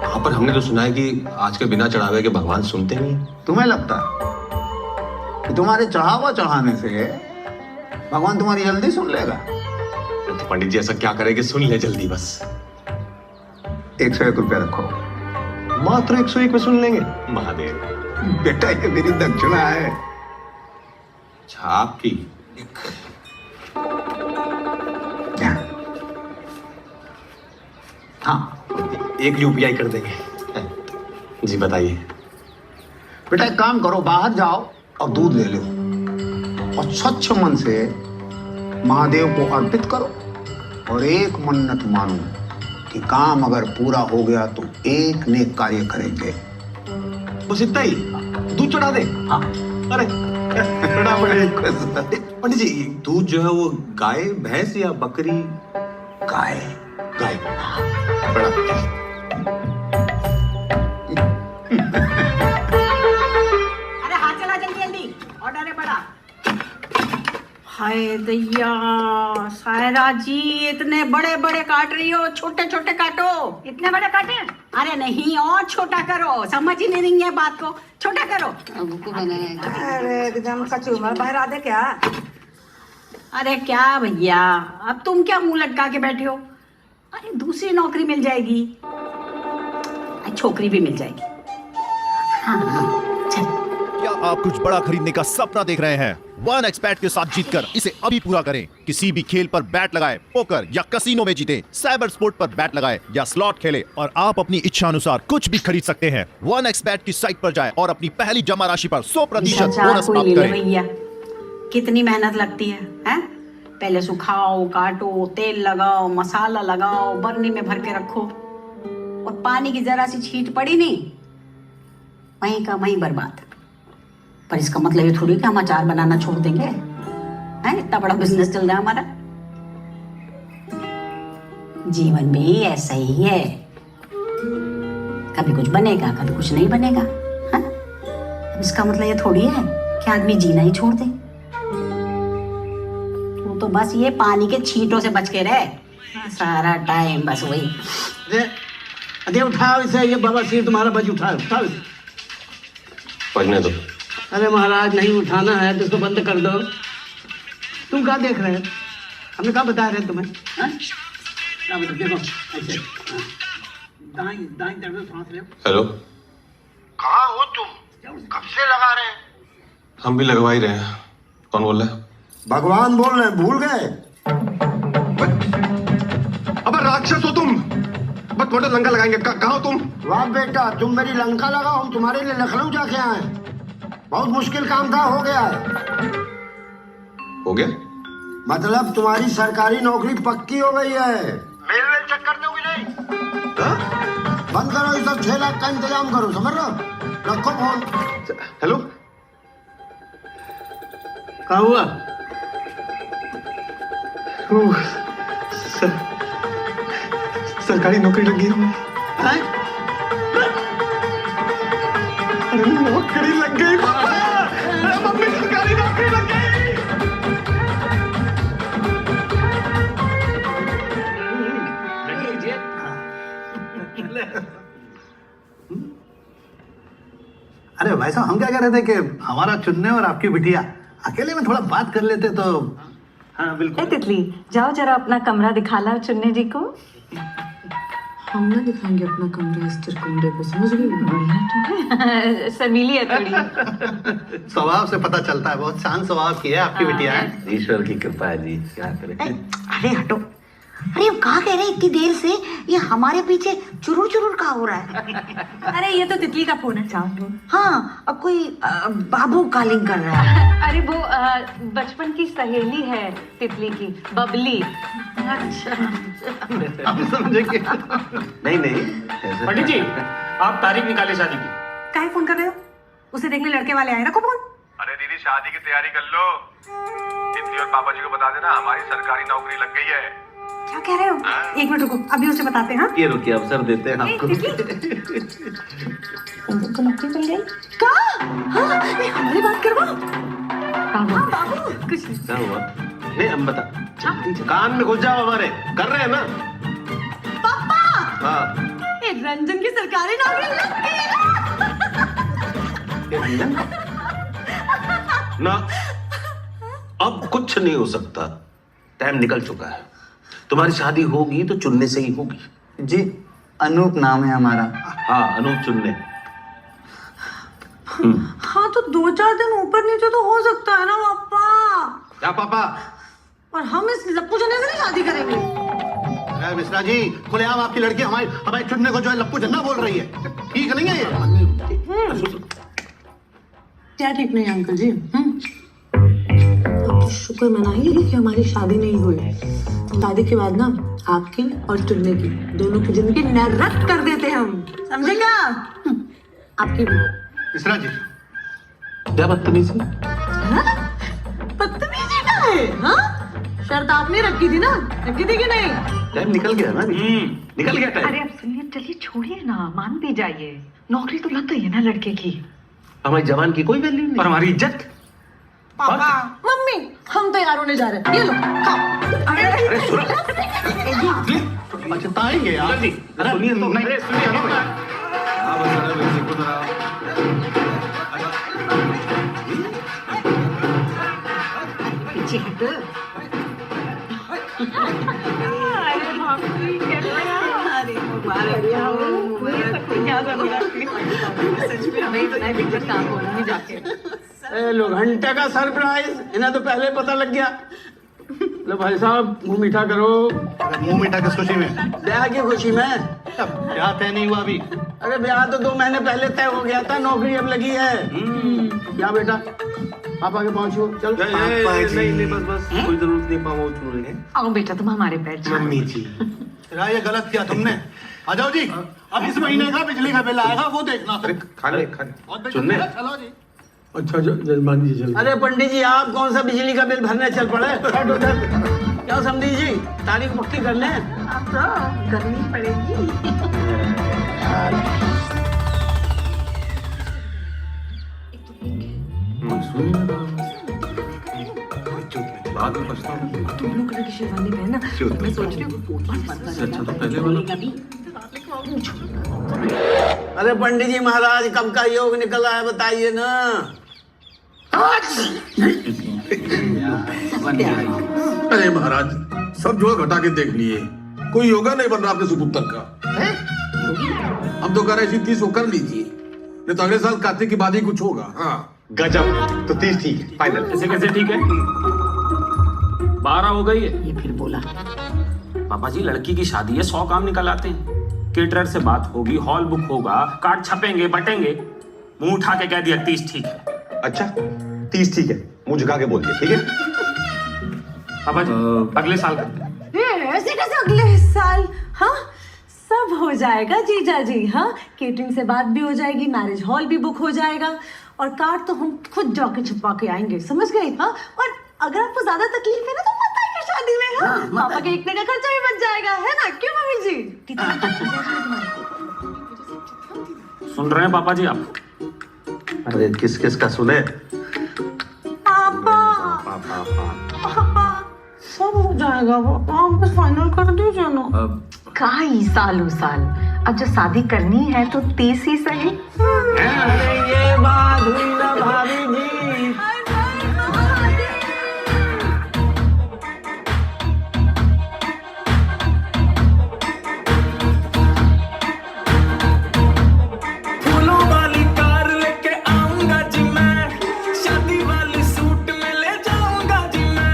हाँ पर हमने तो सुना है कि आज के बिना चढ़ावे के भगवान सुनते नहीं। तुम्हें लगता कि तुम्हारे चढ़ावा चढ़ाने से भगवान तुम्हारी जल्दी सुन लेगा? तो पंडित जी ऐसा क्या करे कि सुन ले जल्दी बस। 101 रुपया रखो। मात्र 101 में सुन लेंगे? महादेव। बेटा ये मेरी दक्षिणा है। छाप की हाँ 1 UPI कर देंगे। जी बताइए। बेटा एक काम करो, बाहर जाओ और दूध ले लो और स्वच्छ मन से महादेव को अर्पित करो और एक मन्नत मानो कि काम अगर पूरा हो गया तो एक नेक कार्य करेंगे। बस इतना ही? दूध चढ़ा दे? हाँ। अरे पंडित जी दूध जो है वो गाय भैंस या बकरी? गाय। गाय। बड़ा अरे हाथ चला जल्दी जल्दी, ऑर्डर है बड़ा। हाय दैया सायरा जी, इतने बड़े बड़े काट रही हो, छोटे छोटे काटो। इतने बड़े काटे? अरे नहीं और छोटा करो, समझ ही नहीं रही है बात को, छोटा करो। अरे एकदम कचूमर बहरा दे क्या? अरे क्या भैया, अब तुम क्या मुंह लटका के बैठे हो? अरे दूसरी नौकरी मिल जाएगी, छोकरी भी मिल जाएगी। हाँ चल। क्या आप कुछ बड़ा खरीदने का सपना देख रहे हैं? 1xBet के साथ जीतकर इसे अभी पूरा करें। किसी भी खेल पर बैट लगाएं, पोकर या कसिनो में जीतें, साइबर स्पोर्ट पर बैट लगाएं या स्लॉट खेलें और आप अपनी इच्छा अनुसार कुछ भी खरीद सकते हैं। 1xBet की साइट पर जाएं और अपनी पहली जमा राशि पर 100% बोनस प्राप्त करें। भैया कितनी मेहनत लगती है, हैं? पहले सुखाओ, काटो, तेल लगाओ, मसाला लगाओ, बर्नी में भर के रखो और पानी की जरा सी छींट पड़ी नहीं, वहीं का वहीं बर्बाद। पर इसका मतलब ये थोड़ी कि हम अचार बनाना छोड़ देंगे, हैं? इतना बड़ा बिजनेस चल रहा है हमारा। जीवन भी ऐसा ही है, कभी कुछ बनेगा कभी कुछ नहीं बनेगा, हैं? अब इसका मतलब ये थोड़ी है कि आदमी जीना ही छोड़ दे। तू तो बस ये पानी के छींटों से बच के रहे सारा टाइम, बस वही। अरे उठाओ इसे, ये बाबा सिर तुम्हारा बज, उठाओ उठाओ इसे। पढ़ने दो। अरे महाराज नहीं उठाना है तो इसको बंद कर दो। तुम क्या देख रहे हैं? हमने क्या बता रहे हैं तुम्हें? देखो ऐसे दाएं दाएं तरफ सांस ले। हेलो, कहाँ हो तुम? कब से लगा रहे हैं? हम भी लगवा ही रहे हैं। कौन बोल रहा है? भगवान बोल रहे हैं, भूल गए? अब राक्षस हो तुम, बस थोड़ा लंका लगाएंगे। कहाँ हो तुम? वाह बेटा, तुम मेरी लंका लगाओ, हम तुम्हारे लिए लखनऊ जाके आए। बहुत मुश्किल काम था, हो गया है। हो गया? मतलब तुम्हारी सरकारी नौकरी पक्की हो गई है। मेल वेल चेक कर दोगे नहीं? बंद करो ये सब, 6 लाख का इंतजाम करो, समझ रहे हो? रखो फोन। हेलो, क्या हुआ? सरकारी नौकरी लगी है। नौकरी लग गई पापा, मम्मी सरकारी नौकरी लग गई। अरे भाई साहब, हम क्या कह रहे थे कि हमारा चुन्ने और आपकी बिटिया अकेले में थोड़ा बात कर लेते तो। हाँ बिल्कुल। तितली जाओ जरा अपना कमरा दिखा लाओ चुन्ने जी को। हम ना दिखाएंगे अपना कमरा इस चिरकुंडे को, समझ गई? बढ़िया शर्मीली है थोड़ी। स्वभाव से पता चलता है, बहुत शांत स्वभाव की है आपकी बिटिया है। ईश्वर की कृपा है जी, क्या करें। अरे हटो, अरे कहाँ कह रहे इतनी देर से? ये हमारे पीछे चुरुर चुरुर कहाँ हो रहा है? अरे ये तो तितली का फोन है। हाँ, अब कोई बाबू कॉलिंग कर रहा है। अरे वो बचपन की सहेली है तितली की, बबली। अच्छा आप समझेंगे। नहीं नहीं, पंडित जी आप तारीख निकाले शादी की। काहे फोन कर रहे हो? उसे देखने लड़के वाले आए, रखो फोन। अरे दीदी शादी की तैयारी कर लो। तितली और पापा जी को बता देना हमारी सरकारी नौकरी लग गई है। क्या कह रहे हो? एक मिनट रुको, अभी उसे बताते हैं। हाँ? ये रुकिए, अवसर देते हैं आपको। रंजन को नौकरी मिल गई। कहाँ? हाँ, नहीं, हमारी बात करवाओ। हाँ, बाबू, कुछ नहीं। क्या हुआ? नहीं, हम बता। कान में घुस जाओ हमारे, कर रहे हैं ना। पापा, हाँ। ये रंजन की सरकारी नौकरी लग गई है। ना, अब कुछ नहीं हो सकता, टाइम निकल चुका है। तुम्हारी शादी होगी तो चुनने से ही होगी। जी, अनूप नाम है हमारा। हाँ, अनूप चुनने। हाँ, तो 2-4 दिन ऊपर नीचे तो हो सकता है ना पापा। क्या पापा? और हम इस लप्पू जने से नहीं शादी करेंगे। मिश्रा जी, खुलेआम आपकी लड़की हमारे चुनने को जो है लप्पू जन्ना बोल रही है। ठीक नहीं है ये? क्या ठीक नहीं अंकल जी? तो शुक्र मनाइए कि हमारी शादी नहीं हुई। शादी के बाद ना आपकी और चुन्ने की दोनों की जिंदगी नरक कर देते हम, समझेगा? आपकी भी। मिश्रा जी, क्या बदतमीजी? बदतमीजी का है? हाँ, शर्त आपने रखी थी ना, रखी थी कि नहीं? टाइम निकल गया ना। निकल गया टाइम। अरे अब सुनिए, चलिए छोड़िए ना, मान भी जाइए। नौकरी तो लग गई है ना लड़के की। हमारी जवान की कोई वैल्यू नहीं। और हमारी इज्जत? पापा, मम्मी, हम तैयार होने जा रहे हैं। ये लो, खाओ। अरे सुनो, पछताएंगे यार। अरे सुनिए तो। नहीं, सुनिए। हाँ, बस अरे वैसे खुद रहा। पीछे हट। लो घंटे का सरप्राइज, इन्हें तो पहले पता लग गया। लो भाई साहब, मुंह मीठा करो। मुंह मीठा किस खुशी में? ब्याह की खुशी में। ब्याह तय नहीं हुआ अभी। अरे ब्याह तो 2 महीने पहले तय हो गया था, नौकरी अब लगी है। क्या बेटा, पापा के पहुंचो। चल। नहीं, बस कोई जरूरत नहीं, पापा चुन लेंगे। आओ बेटा, तुम हमारे बैठ जाओ। मम्मी जी, ये गलत किया तुमने। आ जाओ जी, अब इस महीने का बिजली का बिल आएगा, वो देखना। अरे खाने चुनने चलो जी। अच्छा जजमान जी, चल। अरे पंडित जी, आप कौन सा बिजली का बिल भरने चल पड़े? क्या समझी जी, तारीख पक्की कर लें। अब तो करनी पड़ेगी। बाद में पछताऊंगा। तुम लोग कलर की शेरवानी पहनना, मैं सोच रही हूँ अच्छा तो पहले वाला। अरे पंडित जी महाराज, कब का योग निकल आया बताइए ना। अरे महाराज, सब जोड़ घटा के देख लिए, कोई योगा नहीं बन रहा आपके सुपुत्र का। हम तो कह रहे इसी 30 को कर लीजिए, नहीं तो अगले साल कार्तिक की बाद ही कुछ होगा। हाँ, गजब। तो 30 ठीक है, फाइनल। कैसे कैसे ठीक है? 12 हो गई है। ये फिर बोला। पापा जी, लड़की की शादी है, 100 काम निकल आते हैं। केटरर से बात होगी, हॉल बुक होगा, कार्ड छपेंगे, बटेंगे। मुंह उठा के कह दिया 30 ठीक है। अच्छा, 30 ठीक है, मुंह झुका के बोल दिया, ठीक है? पापा जी, अगले साल करते हैं। ऐसे कैसे अगले साल? हाँ, सब हो जाएगा जीजा जी। हाँ, केटरिंग से बात भी हो जाएगी, मैरिज हॉल भी बुक हो जाएगा, और कार्ड तो हम खुद जाके छपवा के आएंगे, समझ गए? हाँ, और अगर आपको ज्यादा तकलीफ है ना तो मत आइए शादी में। हाँ, पापा के इतने का खर्चा भी बच जाएगा, है ना? क्यों मम्मी जी? सुन रहे हैं पापा जी आप? अरे किस किस का सुने? पापा, पापा, सब हो जाएगा पापा, आप बस फाइनल कर दीजिए ना। काई सालों साल, अब जो शादी करनी है तो 30 ही सही। अरे ये बात हुई ना भाभी जी। फूलों वाली कार लेके आऊंगा जी मैं, शादी वाली सूट में ले जाऊंगा जी मैं।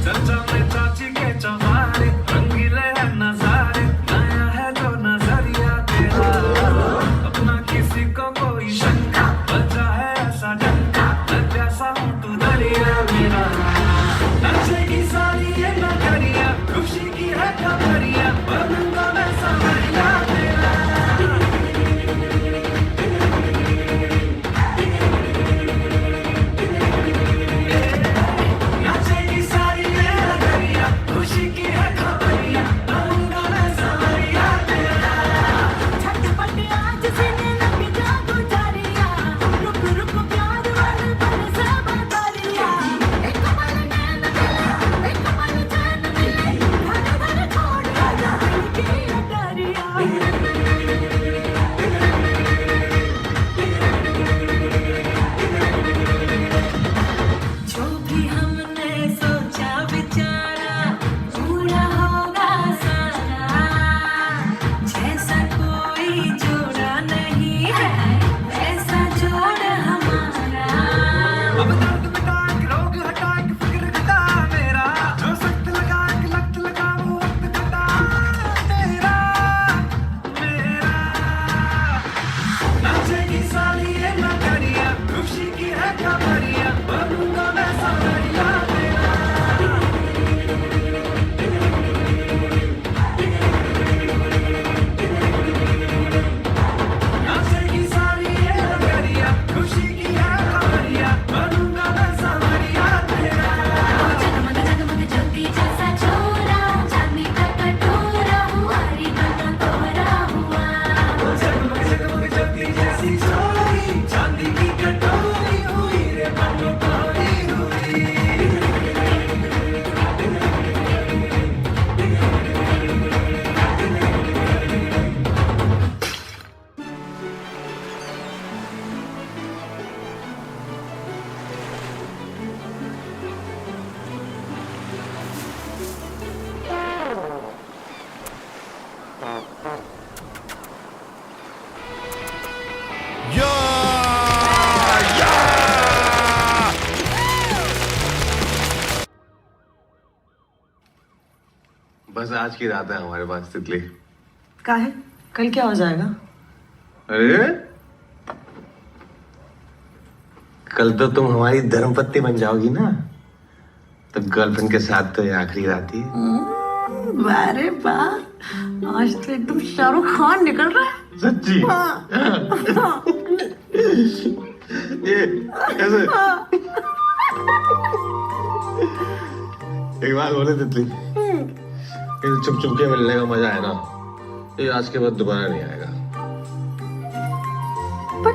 चचा में चाची के चौबारे, रंगीले हैं नजारे, नया अब दर्द मिटा एक रोग हटा एक फिक्र घटा मेरा जो सख्त लगा एक लख्त लगा वो वक्त घटा मेरा मेरा नाचेगी साली ये नगरिया खुशी की है खबरिया बनूंगा मैं सावरिया नाचेगी साली ये नगरिया खुशी की है खबरिया बनूंगा मैं सावरिया तेरा जगमग जगमग ज्योति जैसा छोरा चांदी का कटोरा हुआ रे बना तोरा हुआ जगमग जगमग ज्योति जैसी छोरी चांदी की कटोरी हुई रे बनो तोरी हुई बस आज की रात है हमारे पास तितली। का है कल क्या हो जाएगा? अरे कल तो तुम हमारी धर्मपत्नी बन जाओगी ना, तो गर्लफ्रेंड के साथ तो ये आखिरी रात ही है। अरे वाह, आज तो एकदम शाहरुख खान निकल रहा है। सच्ची? ये कैसे? एक बात बोले तितली, ये चुप चुप के मिलने का मजा है ना, ये आज के बाद दोबारा नहीं आएगा। पर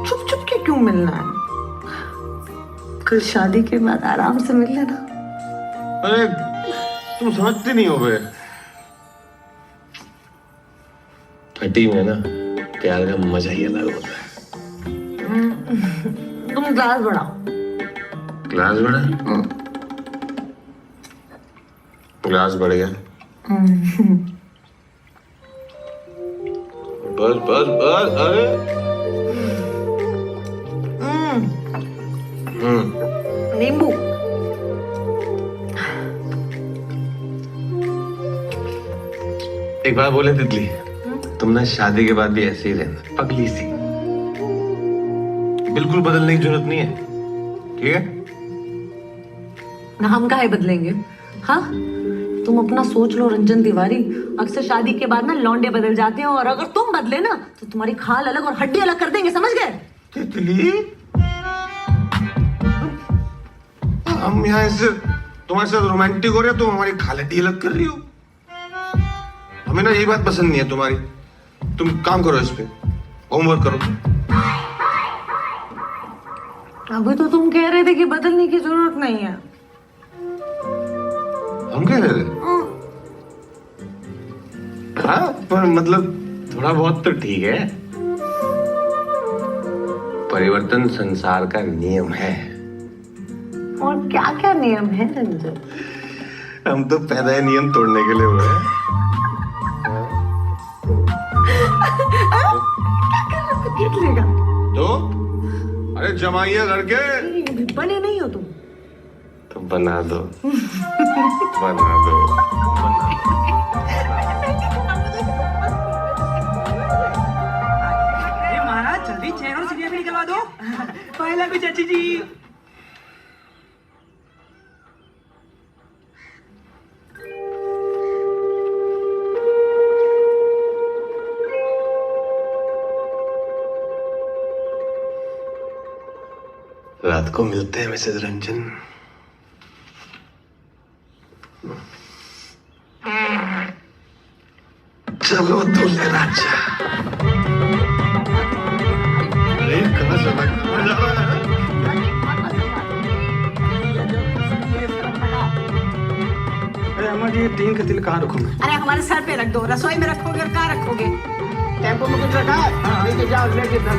चुप चुप के क्यों मिलना है? कल शादी के बाद आराम से मिल लेना। अरे तुम समझती नहीं हो बे, फटी में ना प्यार का मजा ही अलग होता है। तुम ग्लास बढ़ाओ। ग्लास बढ़ा? ग्लास बढ़ गया। बस बस बस। अरे नींबू। एक बात बोले तितली, तुम ना शादी के बाद भी ऐसे ही रहना, पगली सी, बिल्कुल बदलने की जरूरत नहीं है, ठीक है? ना हम काहे बदलेंगे? हाँ, तुम अपना सोच लो रंजन तिवारी, अक्सर शादी के बाद ना लौंडे बदल जाते हैं, और अगर तुम बदले ना तो तुम्हारी खाल अलग और हड्डी अलग कर देंगे, समझ गए? तितली, हम यहाँ ऐसे तुम्हारे साथ रोमांटिक हो रहे हो, तुम हमारी खाल हड्डी अलग कर रही हो। हमें ना यही बात पसंद नहीं है तुम्हारी। तुम काम करो, इस पे होमवर्क करो। अभी तो तुम कह रहे थे कि बदलने की जरूरत नहीं है। हम कह रहे थे? हाँ, पर मतलब थोड़ा बहुत तो ठीक है। परिवर्तन संसार का नियम है। और क्या क्या नियम है रंजन? हम तो पैदा ही नियम तोड़ने के लिए हुए हैं। लेगा तो अरे जमाइए लड़के, बने नहीं हो तुम तो बना दो। बना दो, महाराज जल्दी चेहरा और सीढ़ियां भी निकलवा दो। पहला भी चाची जी। रात को मिलते हैं मिसेज रंजन। चलो दूल्हे राजा। अरे कहाँ चला जा रहा है? अरे अम्मा जी, टीन का तिल कहाँ रखूंगा? अरे हमारे सर पे रख दो, रसोई में रखोगे और कहाँ रखोगे? टेम्पो में कुछ रखा है? हाँ, लेके जाओ, लेके जाओ।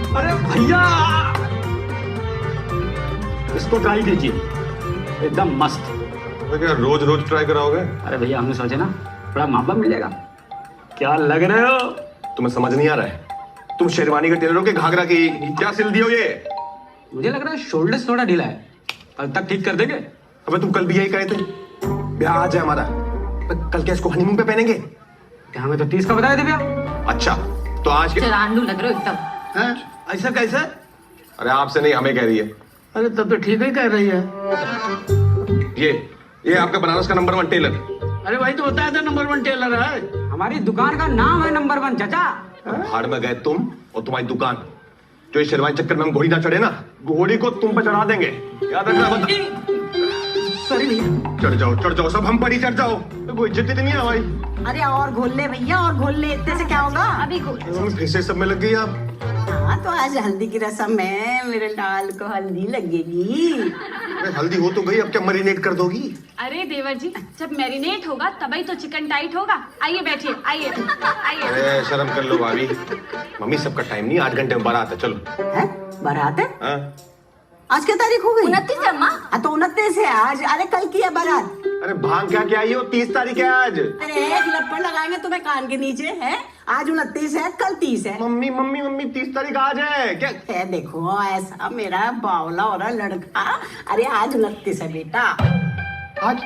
अरे भैया, इसको ट्राई कीजिए, एकदम मस्त। तो क्या रोज रोज ट्राई कराओगे? अरे भैया हमने सोचे ना थोड़ा मापा मिलेगा। क्या लग रहे हो? तुम्हें समझ नहीं आ रहा है? तुम शेरवानी के टेलर हो कि घाघरा की? क्या सिल दियो ये? मुझे लग रहा है शोल्डर थोड़ा ढीला है, कल तक ठीक कर देंगे। अबे तुम कल भी यही कहे थे, ब्याह आज है हमारा, कल क्या इसको हनीमून पे पहनेंगे? क्या हमें तो 30 का बताया थे भैया। अच्छा तो आज के चरांडू लग रहे हो एकदम। हैं? ऐसा कैसे? अरे आपसे नहीं, हमें कह रही है। अरे तब तो ठीक ही कह रही है। ये आपका बनारस का नंबर 1 टेलर। अरे भाई तो बताया था नंबर 1 टेलर है। हमारी दुकान का नाम है नंबर 1 चाचा। भाड़ में गए तुम और तुम्हारी दुकान। जो इस शेरवानी चक्कर में हम घोड़ी ना चढ़े ना, घोड़ी को तुम पर चढ़ा देंगे, याद रखना। सॉरी भैया। चढ़ जाओ सब, हम पर ही चढ़ जाओ, कोई इज्जत नहीं है हमारी। अरे और घोल ले भैया, और घोल ले, इतने से क्या होगा? अभी घोल। फिर से सब में लग गई आप। हाँ तो आज हल्दी की रस्म है, मेरे लाल को हल्दी लगेगी। अरे हल्दी हो तो गई, अब क्या मरीनेट कर दोगी? अरे देवर जी, जब मैरिनेट होगा तभी तो चिकन टाइट होगा। आइए बैठिए, आइए आइए। अरे शर्म कर लो भाभी। मम्मी सबका टाइम नहीं, 8 घंटे में बारात है, चलो। है बारात है? हाँ? आज क्या तारीख हो गई? 29 अम्मा। हाँ तो 29 है आज। अरे कल की है बारात। अरे भांग क्या आई हो, 30 तारीख है आज। अरे एक लपड़ लगाएंगे तुम्हें कान के नीचे है। आज 29 है, कल 30 है। मम्मी 30 तारीख आज है क्या? है देखो ऐसा मेरा बावला हो रहा लड़का। अरे आज 29 है बेटा। आज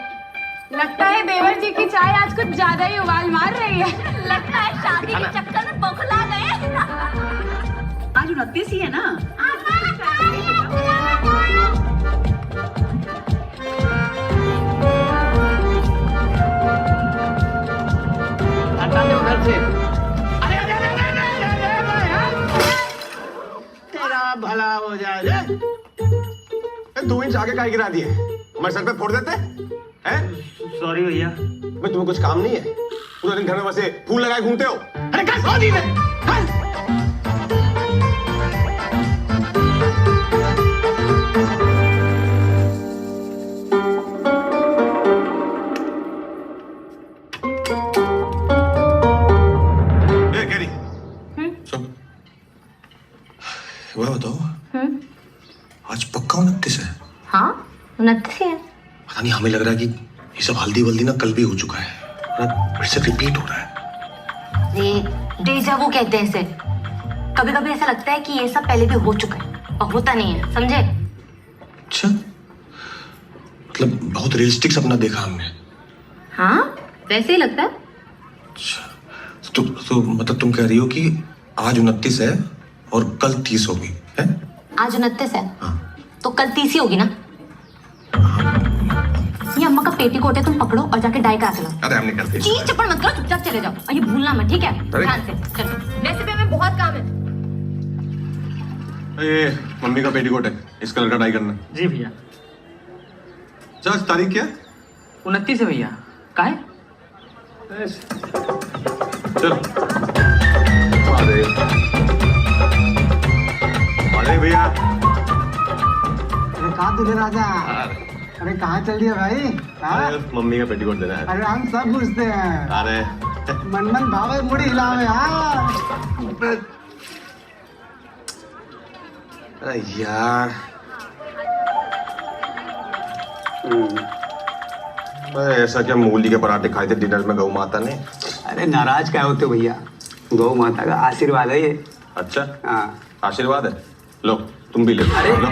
लगता है देवर जी की चाय आज कुछ ज्यादा ही उबाल मार रही है। लगता है शादी के चक्कर में बौखला गए। आज 29 ही है ना? हटा दे उधर से। तेरा भला हो जाए। 2 इंच आगे काहे गिरा दिए? हमारे सर पे फोड़ देते हैं? सॉरी भैया। भाई तुम्हें कुछ काम नहीं है? पूरा दिन घर में बसे फूल लगाए घूमते हो। अरे क्या सॉरी है? वह बताओ, आज पक्का 29 है? हाँ 29 है। पता नहीं, हमें लग रहा है कि ये सब हल्दी वल्दी ना कल भी हो चुका है, फिर से रिपीट हो रहा है। ये डेजा वू कहते हैं इसे। कभी कभी ऐसा लगता है कि ये सब पहले भी हो चुका है और होता नहीं है, समझे? अच्छा, मतलब बहुत रियलिस्टिक सपना देखा हमने। हाँ वैसे ही लगता है। अच्छा तो मतलब तुम कह रही हो कि आज 29 है और कल 30 होगी है? आज 29 है। हाँ। तो कल 30 ही होगी ना? ये अम्मा का पेटीकोट है, तुम पकड़ो और जाके डाई करा के लाओ। अरे हम नहीं करते। चीज चप्पड़ मत करो, चुपचाप चले जाओ और ये भूलना मत, ठीक है? ध्यान से चलो, वैसे भी हमें बहुत काम है। ये मम्मी का पेटीकोट है, इस कलर का डाई करना। जी भैया। आज तारीख क्या? 29 है भैया। का है? चलो। अरे भैया। अरे कहाँ दूल्हे राजा? अरे कहाँ चल दिया भाई? मम्मी का पेटीकोट देना है। अरे हम सब पूछते हैं। अरे मन भावे मुड़ी हिलावे। हाँ अरे यार, ऐसा क्या मूली के पराठे खाए थे डिनर में गौ माता ने? अरे नाराज क्या होते भैया, गौ माता का आशीर्वाद है ये। अच्छा हाँ आशीर्वाद है, लो तुम भी ले लो। अरे लो।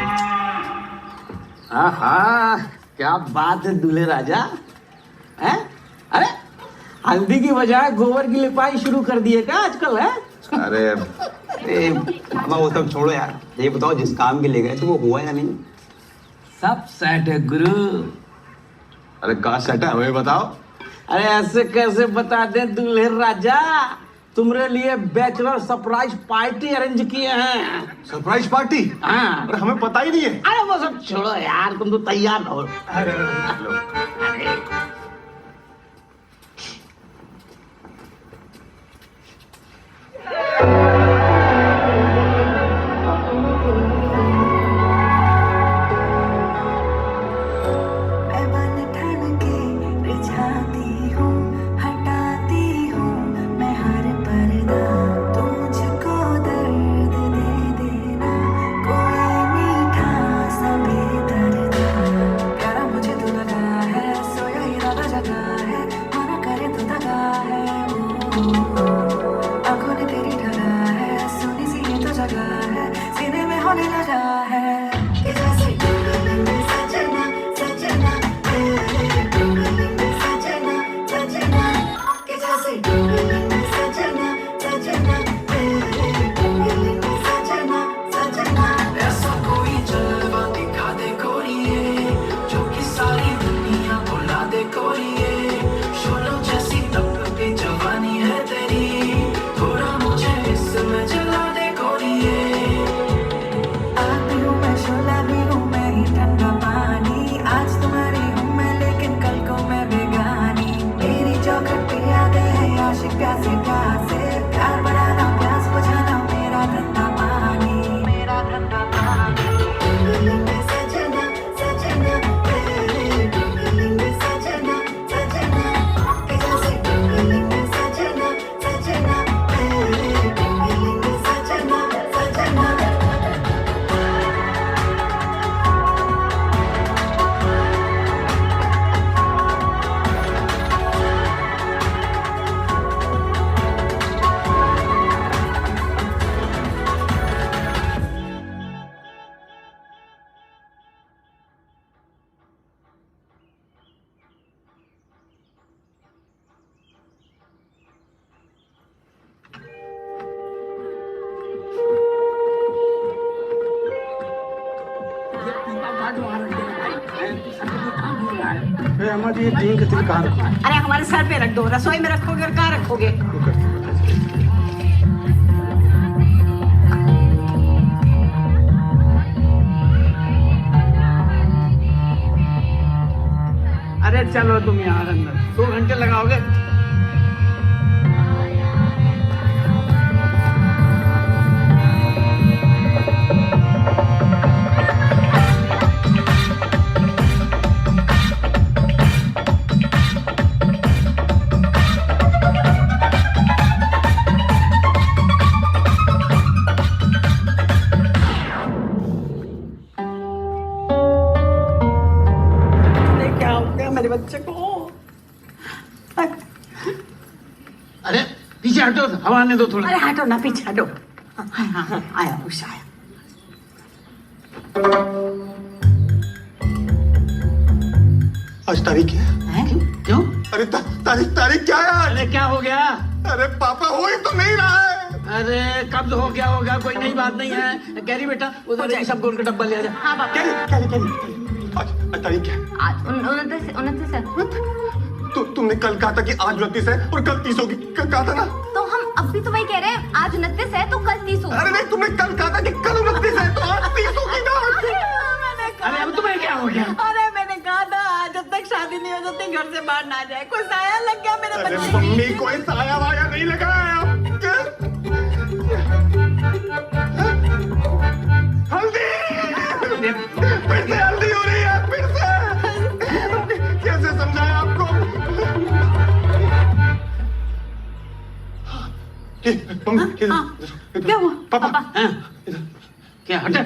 हाँ क्या बात है दूल्हे राजा हैं? अरे हल्दी की बजाय गोबर की लिपाई शुरू कर दिए क्या आजकल है? अरे बाबा वो सब छोड़ो यार, ये बताओ जिस काम के लिए गए थे वो हुआ या नहीं? सब सेट है गुरु। अरे कहाँ सेट है, हमें बताओ। अरे ऐसे कैसे बता दे दूल्हे राजा, तुम्हारे लिए बैचलर सरप्राइज पार्टी अरेंज किए हैं। Surprise party? हाँ। अरे हमें पता ही नहीं है। अरे वो सब छोड़ो यार, तुम तो तैयार हो। अरे मुझे तो लगा है आंखों ने तेरी ढला है, सोनी सी ये तो जगह है, सीने में होने लगा है कि जैसे डुडलिंग सजना सजना डुडलिंग सजना सजना कि जैसे डुडलिंग सजना सजना डुडलिंग सजना सजना। ऐसा कोई जलवा दिखा दे कोरिए, जो कि सारी दुनिया बुला दे कोरिए, शोलों जैसी तपती जवानी है तेरी, थोड़ा मुझे इसमें जला दे कोरिए। आग भी हूँ मैं, शोला भी हूँ मैं, ही ठंडा पानी, आज तुम्हारी हूँ मैं, लेकिन कल को मैं बेगानी। मेरी चौखट पे यादें हैं आशिक प्यासे प्यासे, प्यार बढ़ाना प्यास बुझाना मेरा धंधा पानी, मेरा धंधा पानी। डुडलिंग सजना सजना डुडलिंग सजना सजना कि जैसे डुडलिंग सजना सजना डुडलिंग सजना सजना। अरे हमारे सर पे रख दो, रसोई में रखोगे और कहाँ रखोगे? अरे चलो तुम यार अंदर, 2 घंटे लगाओगे? अरे क्या हो गया मेरे बच्चे को? अरे पीछे हटो, हवा आने दो थोड़ा। अरे हटो ना, पीछे हटो। हाँ हाँ हाँ, आया उषा आया। आज तारीख क्या है? क्यों? अरे तारीख क्या है आज? अरे क्या हो गया? अरे पापा हो ही तो नहीं रहा है। अरे कब हो गया होगा, कोई नई बात नहीं है। कैरी बेटा उधर एक सब गोल का डब्बा ले आ जा। हाँ पापा। आज तारीख क्या है? आज 29 है। तुमने कल कहा था कि आज 29 है और कल 30 होगी, कहा था ना? तो हम अब भी तो वही कह रहे हैं, आज 29 है तो कल 30 होगा। अरे नहीं, तुमने कल कहा था कि कल 29 है तो आज 30 होगी ना? अरे अब तुम्हें क्या हो गया? अरे मैंने कहा था जब तक शादी नहीं हो जाती घर से बाहर ना जाए। कोई साया लग गया मेरे अरे बच्चे मम्मी, कोई साया वाया नहीं लगा है। हल्दी फिर से हल्दी हो रही है, फिर से। कैसे समझाया आपको? क्या हुआ? पापा क्या हटा?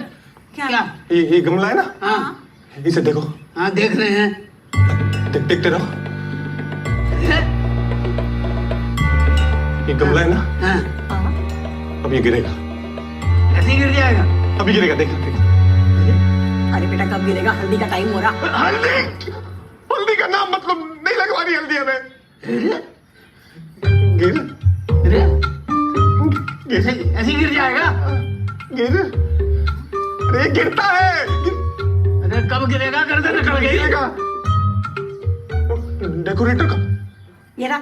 क्या? ये गमला है ना? हाँ इसे देखो। हाँ देख रहे हैं। देखते रहो। ये गमला है ना? हाँ। अब ये गिरेगा। ऐसे गिर जाएगा? अभी गिरेगा, देख। अरे बेटा कब गिरेगा? हल्दी का टाइम हो रहा। हल्दी का नाम मतलब नहीं लगवानी हल्दी हमें। ऐसे गिर जाएगा? अरे गिरता है। अरे कब गिरेगा? गर्दन निकल गई। डेकोरेटर का ये रहा।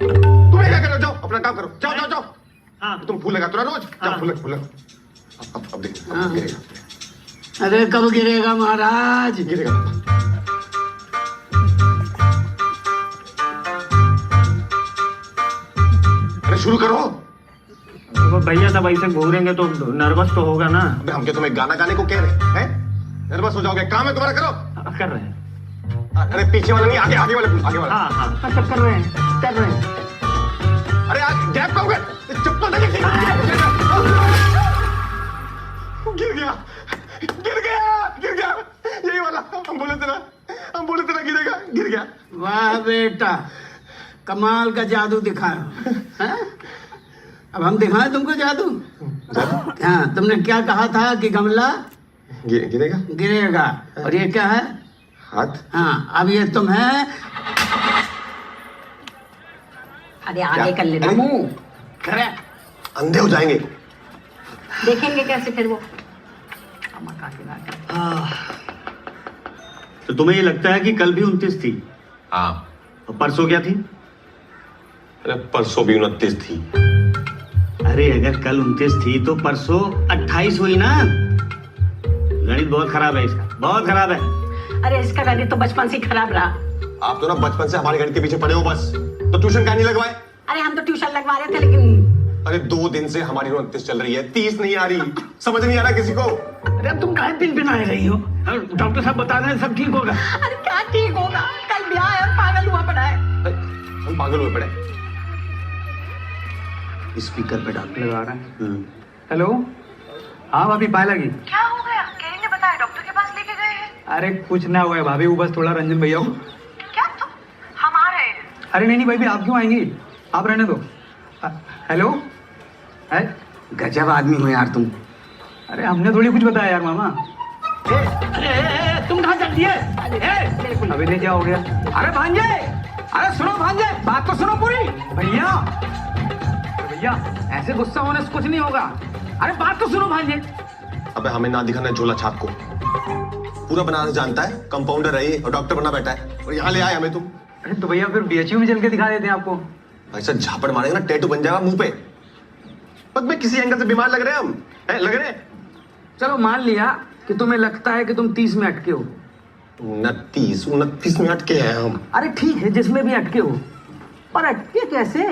तुम्हें क्या करो? जाओ अपना काम करो। जाओ। हाँ तुम फूल लगाते हो ना रोज। जाओ फूल। अब देख गिरेगा। अरे कब गिरेगा महाराज? गिरेगा। अरे शुरू करो। भैया सब ऐसे घूरेंगे तो नर्वस तो होगा ना। अबे हम क्या तुम्हें गाना गाने को कह रहे हैं? नर्वस हो जाओगे। काम है तुम्हारा, करो। कर रहे हैं। अरे पीछे वाला नहीं, आगे वाला। हाँ अच्छा कर रहे हैं। अरे आज गैप कब गए? चप्पल लगे। गिर गया। यही वाला हम बोले थे ना गिरेगा। गिर गया। वाह बेटा, कमाल का जादू दिखाया हैं? अब हम दिखाएं तुमको जादू? हाँ, तुमने क्या कहा था कि गमला गिरेगा? गिरेगा। और ये क्या है? हाथ। हाँ, अब ये तुम्हें अरे आगे कर लेना मुंह। करे अंधे हो जाएंगे। देखेंगे कैसे फिर वो। तो तुम्हें ये लगता है कि कल भी 29 थी? हाँ। और परसों क्या थी? अरे परसों भी 29 थी। अरे अगर कल 29 थी तो परसों 28 हुई ना। गणित बहुत खराब है इसका, बहुत खराब है। अरे इसका गणित तो बचपन से ही खराब रहा। आप तो ना बचपन से हमारे गणित के पीछे पड़े हो बस। तो ट्यूशन क्या नहीं लगवाए? अरे हम तो ट्यूशन लगवा रहे थे लेकिन अरे 2 दिन से हमारी 29 चल रही है, 30 नहीं आ रही। समझ नहीं आ रहा किसी को। अरे अब तुम काहे पिन रही हो? डॉक्टर साहब बता रहे हैं सब ठीक होगा। अरे क्या ठीक होगा? कल ब्याह है और पागल हुआ पड़ा है। हम पागल हुए पड़े। स्पीकर पे डॉक्टर लगा रहा है। हेलो, हाँ भाभी पाए लगी। क्या हो गया? केरी ने बताया डॉक्टर के पास लेके गए हैं। अरे कुछ ना हुआ है भाभी, वो बस थोड़ा रंजन भैया को। क्या तुम? हम आ रहे हैं। अरे नहीं भाई, आप क्यों आएंगी? आप रहने दो। हेलो है? गजब आदमी हो यार तुम। अरे हमने थोड़ी कुछ बताया यार मामा। तुम कहाँ चलती है? अभी नहीं क्या हो गया? अरे भांजे, अरे सुनो भांजे, बात तो सुनो पूरी। भैया भैया ऐसे गुस्सा होने से कुछ नहीं होगा। अरे बात तो सुनो भांजे। अबे हमें ना दिखाना झोला छाप को। पूरा बनारस जानता है, कंपाउंडर है ये और डॉक्टर बना बैठा है और यहाँ ले आए हमें तुम। अरे तो भैया फिर बीएचयू में चल के दिखा देते हैं आपको। ऐसा झापड़ मारेगा ना टैटू बन जाएगा मुंह पे। पग में किसी एंगल से बीमार लग रहे हैं हम, लग रहे हैं। चलो मान लिया कि तुम्हें लगता है कि तुम 30 में अटके हो। 29 में अटके हैं हम। अरे ठीक है, जिसमें भी अटके हो, पर अटके कैसे?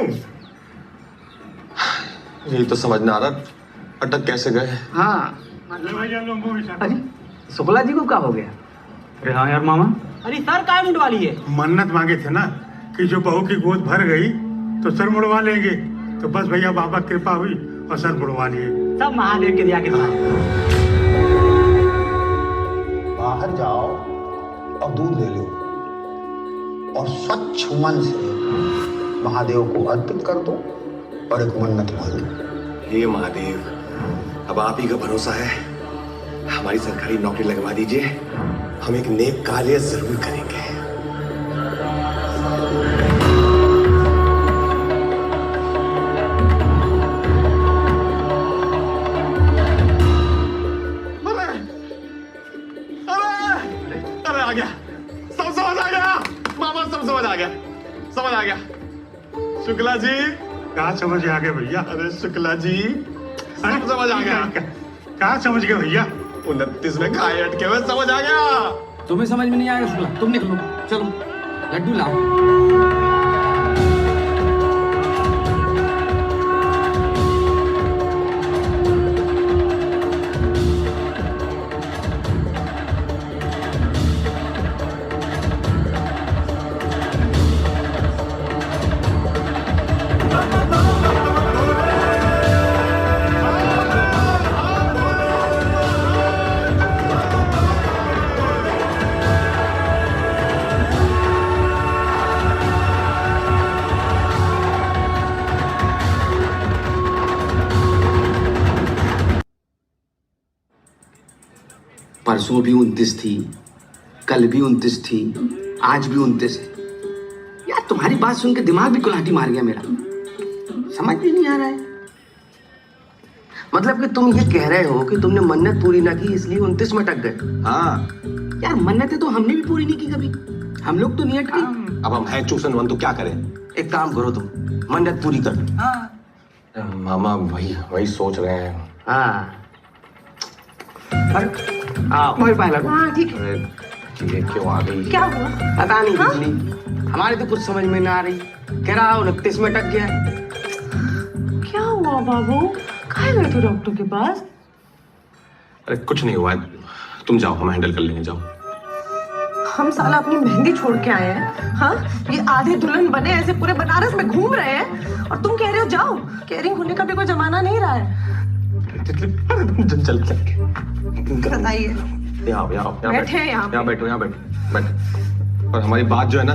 यही तो समझ ना आ रहा, अटक कैसे गए। हाँ, अरे शुक्ला जी को क्या हो गया? अरे हाँ यार मामा। अरे सर काय मुंडवा लिए? मन्नत मांगे थे ना कि जो बहू की गोद भर गई तो सर मुड़वा लेंगे। तो बस भैया बाबा कृपा हुई और सर मुड़वा लिए। सब महादेव के दिया के बाहर जाओ और दूध ले लो और स्वच्छ मन से महादेव को अर्पित कर दो और एक मन्नत मांगो। हे महादेव, अब आप ही का भरोसा है। हमारी सरकारी नौकरी लगवा दीजिए, हम एक नेक कार्य जरूर करेंगे। अरे आ गया, सब समझ आ गया मामा, सब समझ आ गया, समझ आ गया। शुक्ला जी कहाँ समझ आ गए भैया? अरे शुक्ला जी सब समझ आ गया। कहाँ समझ गए भैया? 29 में खाए अटके हुए समझ आ गया। तुम्हें समझ में नहीं आएगा शुक्ला, तुम निकलो, चलो लड्डू लाओ। परसों भी 29 थी, कल भी 29 थी, आज भी 29 है। यार तुम्हारी बात सुन के दिमाग भी कुल्हाड़ी मार गया मेरा। समझ भी नहीं आ रहा है। मतलब कि तुम ये कह रहे हो कि तुमने मन्नत पूरी ना की इसलिए 29 में अटक गए? हाँ यार मन्नतें तो हमने भी पूरी नहीं की कभी, हम लोग तो नहीं अटके। अब हम हैं चूसन वन तो क्या करें? एक काम करो तुम, मन्नत पूरी कर दो। मामा वही सोच रहे हैं। हाँ वही पहला। हाँ ठीक है। अरे ये क्यों आ गई? क्या हुआ? पता नहीं बिजली, हमारे तो कुछ समझ में ना आ रही। कह रहा 29 में अटक गया। क्या हुआ बाबू? काहे गए थे डॉक्टर के पास? अरे कुछ नहीं हुआ है, तुम जाओ, हम हैंडल कर लेंगे, जाओ। हम साला अपनी मेहंदी छोड़ के आए हैं। हाँ, ये आधे दुल्हन बने ऐसे पूरे बनारस में घूम रहे हैं और तुम कह रहे हो जाओ। केयरिंग होने का भी कोई जमाना नहीं रहा है। चल बताइए। यहाँ बैठे यहाँ बैठो, यहाँ बैठो। और हमारी बात जो है ना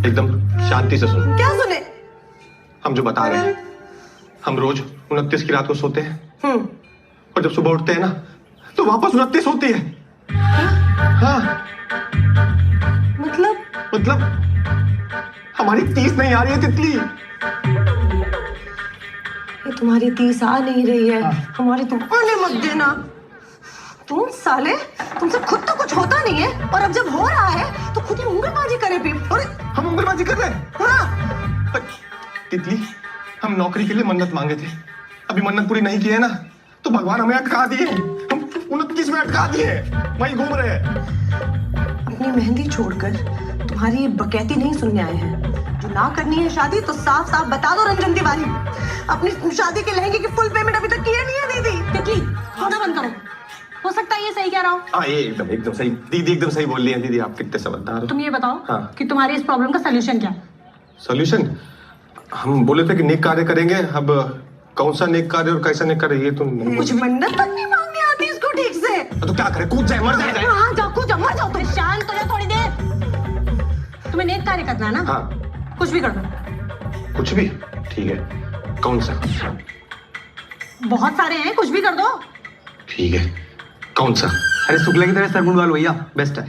एकदम शांति से सुनो। क्या सुने? हम जो बता रहे हैं, हम रोज 29 की रात को सोते हैं और जब सुबह उठते हैं ना तो वापस 29 होती है। हाँ मतलब हमारी 30 नहीं आ रही है तितली। ये तुम्हारी 30 आ नहीं रही है, हमारी तुम आने मत देना। तुम साले, तुमसे खुद तो कुछ होता नहीं है और अब जब हो रहा है तो खुद ही उंगलबाजी करे भी। अरे हम उंगलबाजी कर रहे हैं? हाँ। तितली, हम नौकरी के लिए मन्नत मांगे थे, अभी मन्नत पूरी नहीं की है ना तो भगवान हमें अटका दिए। हम 29 में अटका दिए, वहीं घूम रहे हैं। अपनी मेहंदी छोड़कर तुम्हारी ये बकैती नहीं सुनने आए हैं। जो ना करनी है शादी तो साफ साफ बता दो रंजन तिवारी। अपनी शादी के लहंगे की फुल पेमेंट अभी तक किए नहीं है दीदी। तितली थोड़ा बंद करो, हो सकता है ये सही कह रहा हो। हाँ ये एकदम सही दीदी, एकदम सही बोल रही है दीदी, आप कितने समझदार हो। तुम ये बताओ हाँ। कि तुम्हारी इस प्रॉब्लम का सोल्यूशन क्या है? सोल्यूशन, हम बोले थे कि नेक कार्य करेंगे, अब कौन सा नेक कार्य और कैसा नेक कार्य ये तो नहीं। कुछ मन्नत तक नहीं मांगनी आती इसको ठीक से। तो क्या करे, कूद जाए, मर जाए। हाँ जाओ, कूद जाओ, मर जाओ तुम। शांत हो जाओ थोड़ी देर। तुम्हें नेक कार्य करना है ना? हाँ कुछ भी कर दो। कुछ भी ठीक है, कौन सा? बहुत सारे हैं, कुछ भी कर दो। ठीक है, कौन सा? अरे शुक्ला की तरह सर मुंडवाल भैया बेस्ट है।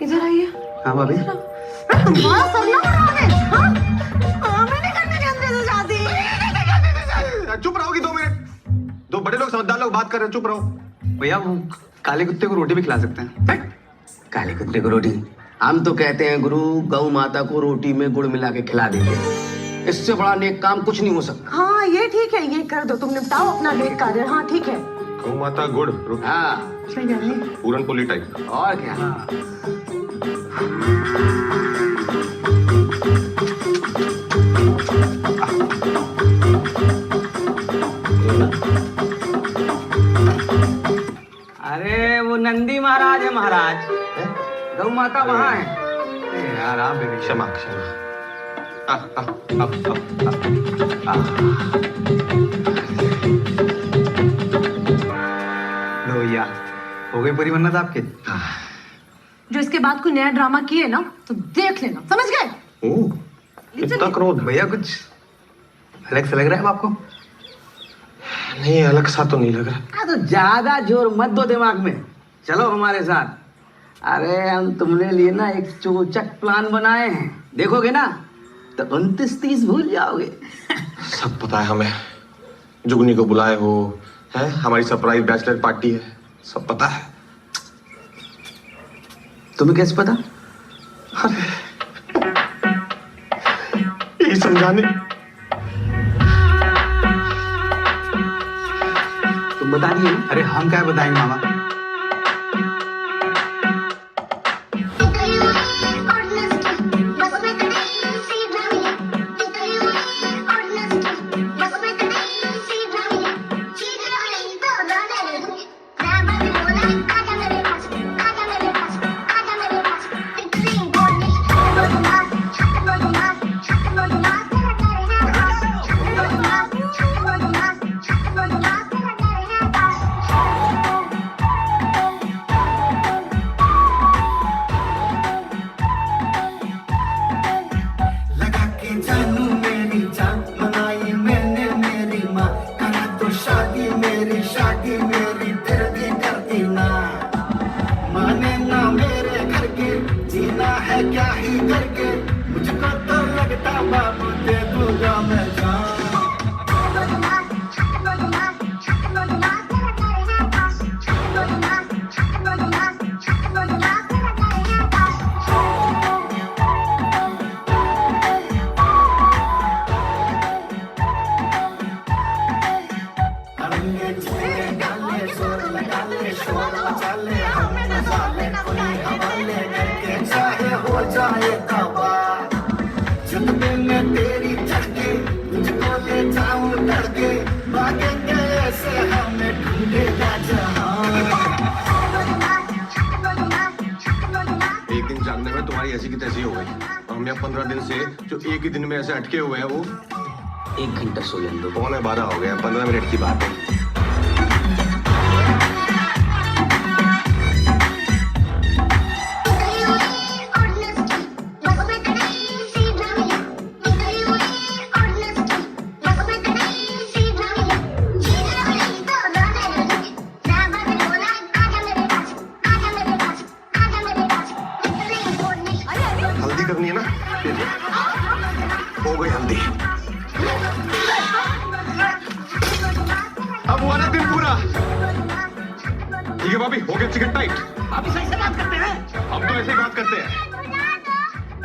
इधर आइए। हाँ भाभी। तुम्हारा सर ना उड़ाने। हाँ? मैं नहीं करने जानते से शादी। चुप रहोगी 2 मिनट, 2 बड़े लोग समझदार लोग बात कर रहे हैं, चुप रहो। भैया वो काले कुत्ते को रोटी भी खिला सकते हैं। काले कुत्ते को रोटी? हम तो कहते हैं गुरु, गौ माता को रोटी में गुड़ मिला के खिला देंगे। इससे बड़ा नेक काम कुछ नहीं हो सकता। हाँ ये ठीक है, ये कर दो, तुम निपटाओ अपना नेक कार्य। हाँ ठीक है। गौ माता गुड़, हाँ पूरन पोली टाइप। और क्या? अरे वो नंदी महाराज है महाराज, गौ माता वहाँ है। यार आप भी क्षमा क्षमा। लो भैया, हो गई पूरी मन्नत आपकी। जो इसके बाद कोई नया ड्रामा किए ना तो देख लेना, समझ गए? इतना क्रोध भैया, कुछ अलग से लग रहा है आपको? नहीं, अलग सा तो नहीं लग रहा। हाँ तो ज्यादा जोर मत दो दिमाग में, चलो हमारे साथ। अरे हम तुम्हारे लिए ना एक चोचक प्लान बनाए हैं, देखोगे ना तो 29-30 भूल जाओगे। सब पता है हमें, जुगनी को बुलाए हो, है हमारी सरप्राइज बैचलर पार्टी है, सब पता है। तुम्हें कैसे पता? यही समझाने। तुम बता दिए? अरे हम क्या बताएंगे मामा। एक दिन जानने में तुम्हारी ऐसी की तैसी हो गई और हम यहाँ 15 दिन से जो एक ही दिन में ऐसे अटके हुए हैं वो 1 घंटा सो लेने दो। 11:15 हो गया, 15 मिनट की बात है। हो गई हल्दी। अब हुआ ना दिन पूरा। ठीक है भाभी, हो गया चिकन टाइट। भाभी सही से बात करते हैं। हम तो ऐसे ही बात करते हैं।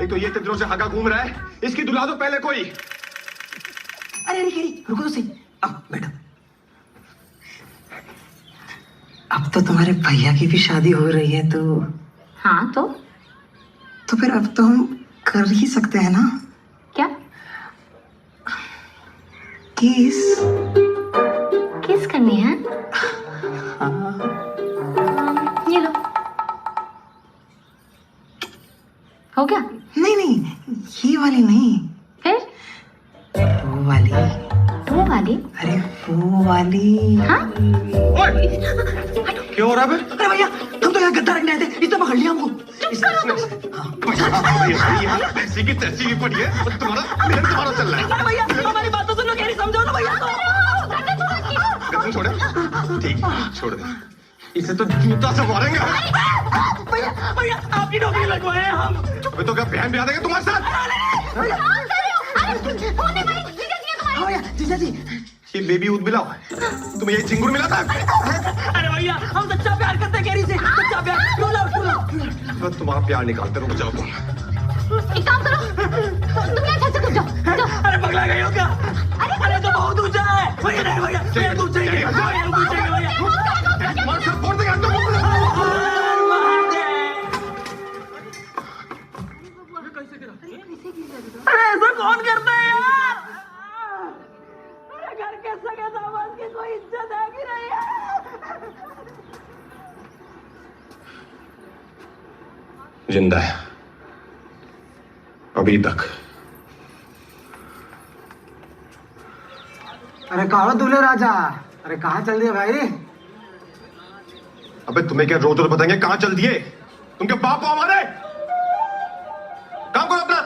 एक तो ये इतने दिनों से हगा घूम रहा है, इसकी दुला दो पहले कोई। अरे अरे रुको तो सही, बैठो। अब तो तुम्हारे भैया की भी शादी हो रही है, तो हाँ तो फिर अब तो हम कर ही सकते हैं ना? क्या? किस करनी है? ये लो। हो गया? नहीं, ये वाली नहीं। फिर? वो वाली। वो वाली? अरे वो वाली। हाँ? क्या हो रहा है? अरे भैया, हम तो यहाँ गद्दा रखने आए थे, इसने पकड़ लिया हमको। ऐसी की तैसी भी पड़ी है, और तुम्हारा चल रहा है। अरे भैया, हमारी बात तो सुनो, कह समझो ना भैया। गद्दन छोड़े? ठीक, छोड़ दे। इसे तो जूता से मारेंगे। भैया, आपकी नौकरी लगवाए हैं हम। अबे तो क्या बहन ब्याह देंगे तुम्हारे साथ? भैया, जीजा जी, ये बेबी दूध मिला हुआ है। तुम्हें ये चिंगुर मिला था? अरे भैया, हम सच्चा प्यार करते हैं कैरी से, सच्चा प्यार। क्यों लाओ। बस तुम्हारा प्यार निकालते, रुक जाओ तुम। एक काम करो, तुम यहाँ छत से कूद जाओ। अरे पगला गई हो क्या? अरे तो बहुत ऊंचा है। भैया नहीं भैया, ये पूछेंगे भैया। मार सब फोड़ देगा तुम। अरे ऐसा कौन करता है यार? घर के सगे दामाद की कोई इज्जत है कि नहीं है? जिंदा है अभी तक। अरे कहो दूल्हे राजा, अरे कहाँ चल दिए भाई? अबे तुम्हें क्या रोज रोज बताएंगे कहाँ चल दिए? तुम क्या बाप हो हमारे? काम करो अपना।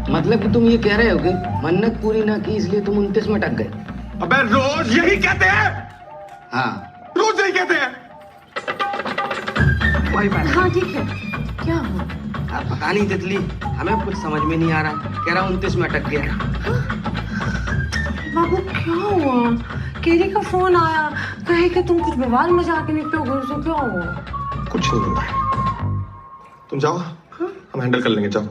मतलब कि तुम ये कह रहे हो कि मन्नत पूरी ना की इसलिए तुम 29 में अटक गए? अबे रोज यही कहते हैं। हाँ, रोज यही कहते हैं। वही बात। हाँ ठीक है, क्या हुआ? पता नहीं तितली, हमें कुछ समझ में नहीं आ रहा। कह रहा 29 में अटक गया। बाबू क्या हुआ? केरी का फोन आया, कहे कि तुम कुछ बवाल मचा के निकलो घर से, क्या हुआ? कुछ नहीं हुआ। तुम जाओ, हम हैंडल कर लेंगे। जाओ।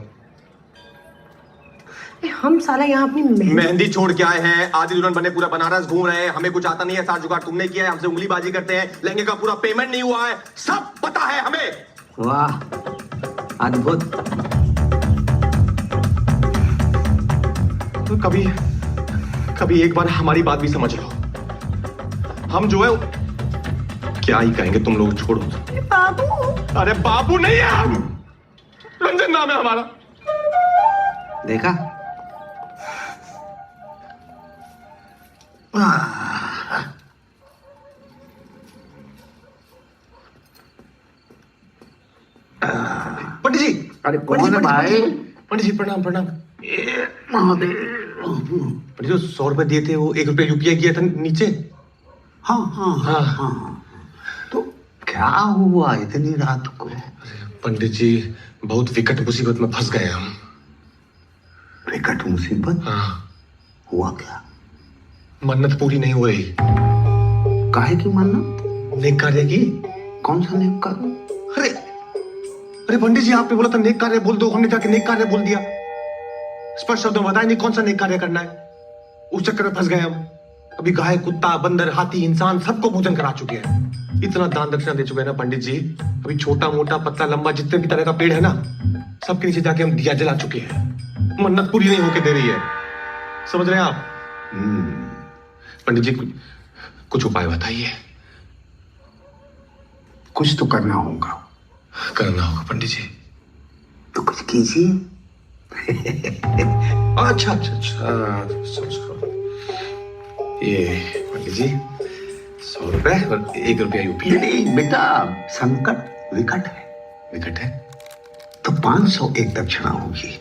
हम साला यहाँ अपनी मेहंदी छोड़ के आए हैं, आधी दुल्हन बने पूरा बनारस घूम रहे हैं। हमें कुछ आता नहीं है, सारा जुगाड़ तुमने किया है, हमसे उंगलीबाजी करते हैं। लहंगे का पूरा पेमेंट नहीं हुआ है, सब पता है हमें। वाह, अद्भुत। तो कभी एक बार हमारी बात भी समझ लो। हम जो है क्या ही कहेंगे, तुम लोग छोड़ो। बाबू। अरे बाबू नहीं है हम, रंजन नाम है हमारा। देखा? पंडित जी। अरे कौन है भाई? पंडित जी प्रणाम प्रणाम। महादेव। पंडित जी 100 रुपए दिए थे, वो 1 रुपया यूपीआई किया था नीचे। हाँ। तो क्या हुआ इतनी रात को? पंडित जी बहुत विकट मुसीबत में फंस गए हम। विकट मुसीबत? हाँ। हुआ क्या? मन्नत पूरी नहीं हो रही। काहे की मन्नत? नेक कार्य की। कौन सा नेक कार्य? अरे पंडित जी आपने बोला था नेक कार्य बोल दो, हमने जाके नेक कार्य बोल दिया। स्पष्ट शब्दों में बताया नहीं कौन सा नेक कार्य करना है। उस चक्कर में फंस गए हम। अभी गाय, कुत्ता, बंदर, हाथी, इंसान सबको भोजन करा चुके हैं। इतना दान दक्षिणा दे चुके हैं ना पंडित जी। अभी छोटा मोटा पतला लंबा जितने भी तरह का पेड़ है ना, सबके नीचे जाके हम दिया जला चुके हैं। मन्नत पूरी नहीं होके दे रही है, समझ रहे हैं आप? पंडित जी कुछ उपाय बताइए। कुछ तो करना होगा। करना होगा पंडित जी। तो कुछ कीजिए। अच्छा। ये पंडित जी 100 रुपए और 1 रुपया यूपी। नहीं बेटा, संकट विकट है। विकट है तो 500 एक दक्षिणा होगी।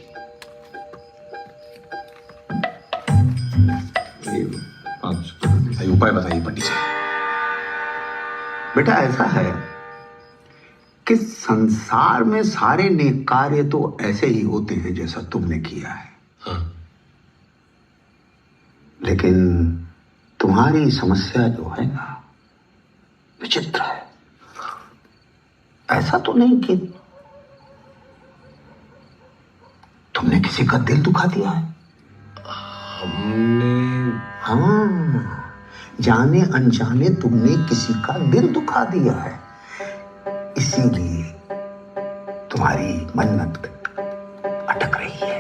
सही उपाय बताइए पंडित जी। बेटा ऐसा है कि संसार में सारे नेक कार्य तो ऐसे ही होते हैं जैसा तुमने किया है। हाँ। लेकिन तुम्हारी समस्या जो है ना विचित्र है। ऐसा तो नहीं कि तुमने किसी का दिल दुखा दिया है? हमने हाँ, जाने अनजाने तुमने किसी का दिल दुखा दिया है, इसीलिए तुम्हारी मन्नत अटक रही है।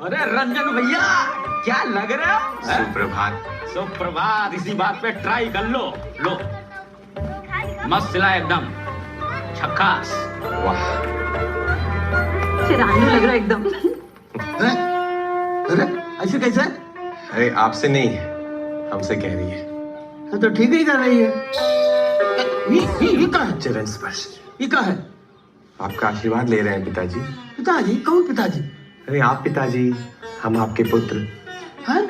अरे रंजन भैया, क्या लग रहा है? सुप्रभात। सुप्रभात। इसी बात पे ट्राई कर लो। लो, मस्त सिला एकदम झक्कास। वाह, चिरांदू लग रहा है एकदम। अरे ऐसे कैसे? अरे आपसे नहीं, हमसे कह रही है। तो ठीक ही कर रही है। ये क्या है? चरण स्पर्श। ये क्या है? आपका आशीर्वाद ले रहे हैं पिताजी। पिताजी? कौन पिताजी? अरे आप पिताजी, हम आपके पुत्र। हैं?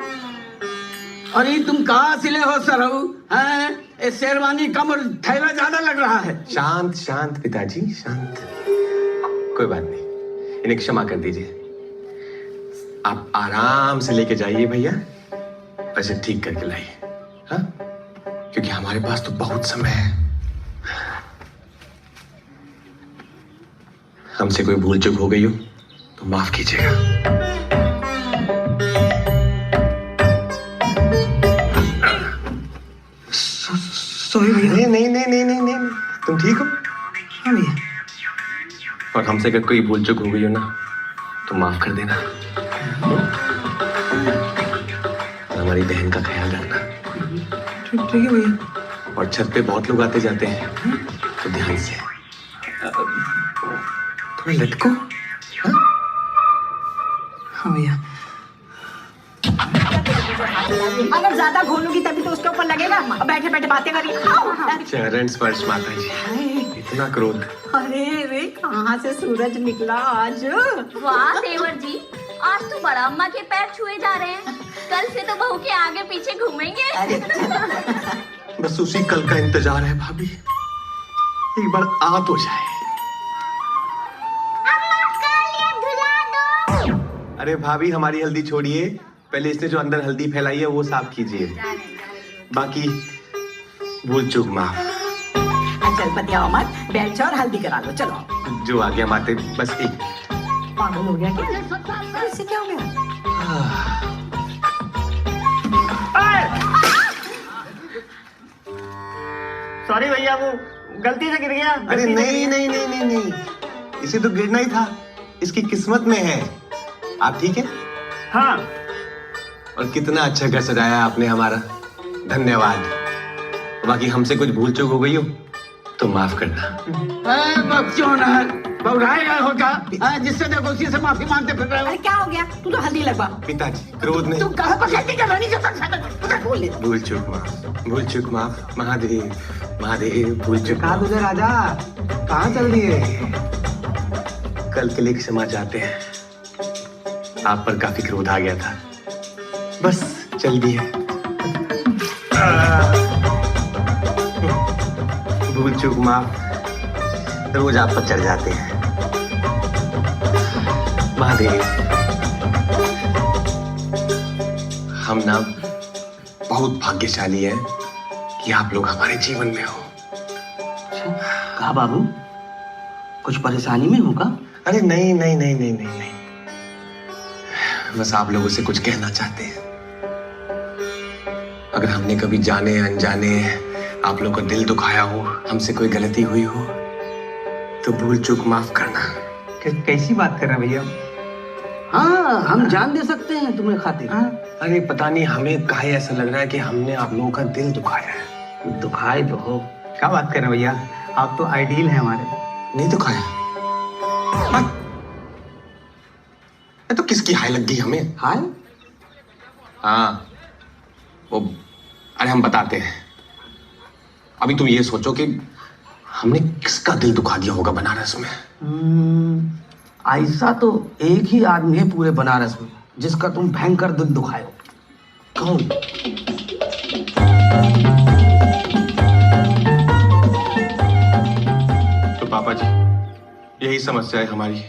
अरे तुम कहाँ सिले हो सरहू? हैं? ये शेरवानी कम और थैला ज्यादा लग रहा है। शांत शांत पिताजी, शांत। कोई बात नहीं, इन्हें क्षमा कर दीजिए। आप आराम से लेके जाइए भैया, वैसे ठीक करके लाइए। हाँ, क्योंकि हमारे पास तो बहुत समय है। हमसे कोई भूल चूक हो गई हो तो माफ कीजिएगा। सॉरी भैया। नहीं नहीं नहीं नहीं नहीं नहीं, तुम ठीक हो? हाँ भैया। और हमसे अगर कोई भूल चूक हो गई हो ना तो माफ कर देना। हमारी बहन का ख्याल रखना। ठीक है भैया। और छत पे बहुत लोग आते जाते हैं, तो ध्यान से थोड़ा लटको। हाँ भैया। अगर ज्यादा घोलोगी तभी तो उसके ऊपर लगेगा। अब बैठे बैठे बातें करिए। चरण स्पर्श माता जी, इतना क्रोध। अरे रे, कहाँ से सूरज निकला आज? वाह देवर जी, आज तो बड़ा अम्मा के पैर छुए जा रहे हैं। कल से तो बहू के आगे पीछे घूमेंगे। बस उसी कल का इंतजार है भाभी, एक बार आ तो जाए। अरे भाभी, हमारी हल्दी छोड़िए, पहले इसने जो अंदर हल्दी फैलाई है वो साफ कीजिए। बाकी भूल चूक माफ। चल बतियाओ मत, बैठ जाओ और हल्दी करा लो। चलो। जो आ गया माते, बस एक। पागल हो गया क्या? इससे क्या हो गया? सॉरी भैया, वो गलती से गिर गया। अरे नहीं नहीं नहीं नहीं नहीं, इसे तो गिरना ही था, इसकी किस्मत में है। आप ठीक है? हाँ। और कितना अच्छा घर सजाया आपने हमारा, धन्यवाद। बाकी हमसे कुछ भूल चूक हो गई हो तो माफ करना। बहुराएगा होगा, जिससे देखो उसी से माफी मांगते फिर रहे हो। अरे क्या हो गया? तू तो हल्दी लगवा। पिताजी क्रोध नहीं, तुम कहाँ पर खेती कर रही हो? बोल ले। भूल चूक माफ, भूल चूक माफ। महादेव महादेव, भूल चूक कहा माफ। तुझे राजा, कहाँ चल रही है? कल के लिए क्षमा चाहते हैं, आप पर काफी क्रोध आ गया था, बस चल भी है। भूल चूक माफ, रोज आप पर चढ़ जाते हैं। महादेव, हम ना बहुत भाग्यशाली हैं कि आप लोग हमारे जीवन में हो। कहा बाबू, कुछ परेशानी में होगा? अरे नहीं नहीं नहीं नहीं नहीं नहीं, बस आप लोगों से कुछ कहना चाहते हैं। अगर हमने कभी जाने अनजाने आप लोगों का दिल दुखाया हो, हमसे कोई गलती हुई हो, तो भूल चूक माफ करना। कैसी बात कर रहे हैं भैया? हाँ, हम जान दे सकते हैं तुम्हें खातिर। अरे पता नहीं हमें काहे ऐसा लग रहा है कि हमने आप लोगों का दिल दुखाया है। दुखाए तो हो। क्या बात कर रहे हैं भैया, आप तो आइडियल हैं हमारे। नहीं दुखाया? तो किसकी हाय लग गई हमें? हाय? हाँ, वो, अरे हम बताते हैं। अभी तुम ये सोचो कि हमने किसका दिल दुखा दिया होगा बनारस में? ऐसा तो एक ही आदमी है पूरे बनारस में जिसका तुम भयंकर दिल दुखाए हो। कौन? तो पापा जी, यही समस्या है हमारी।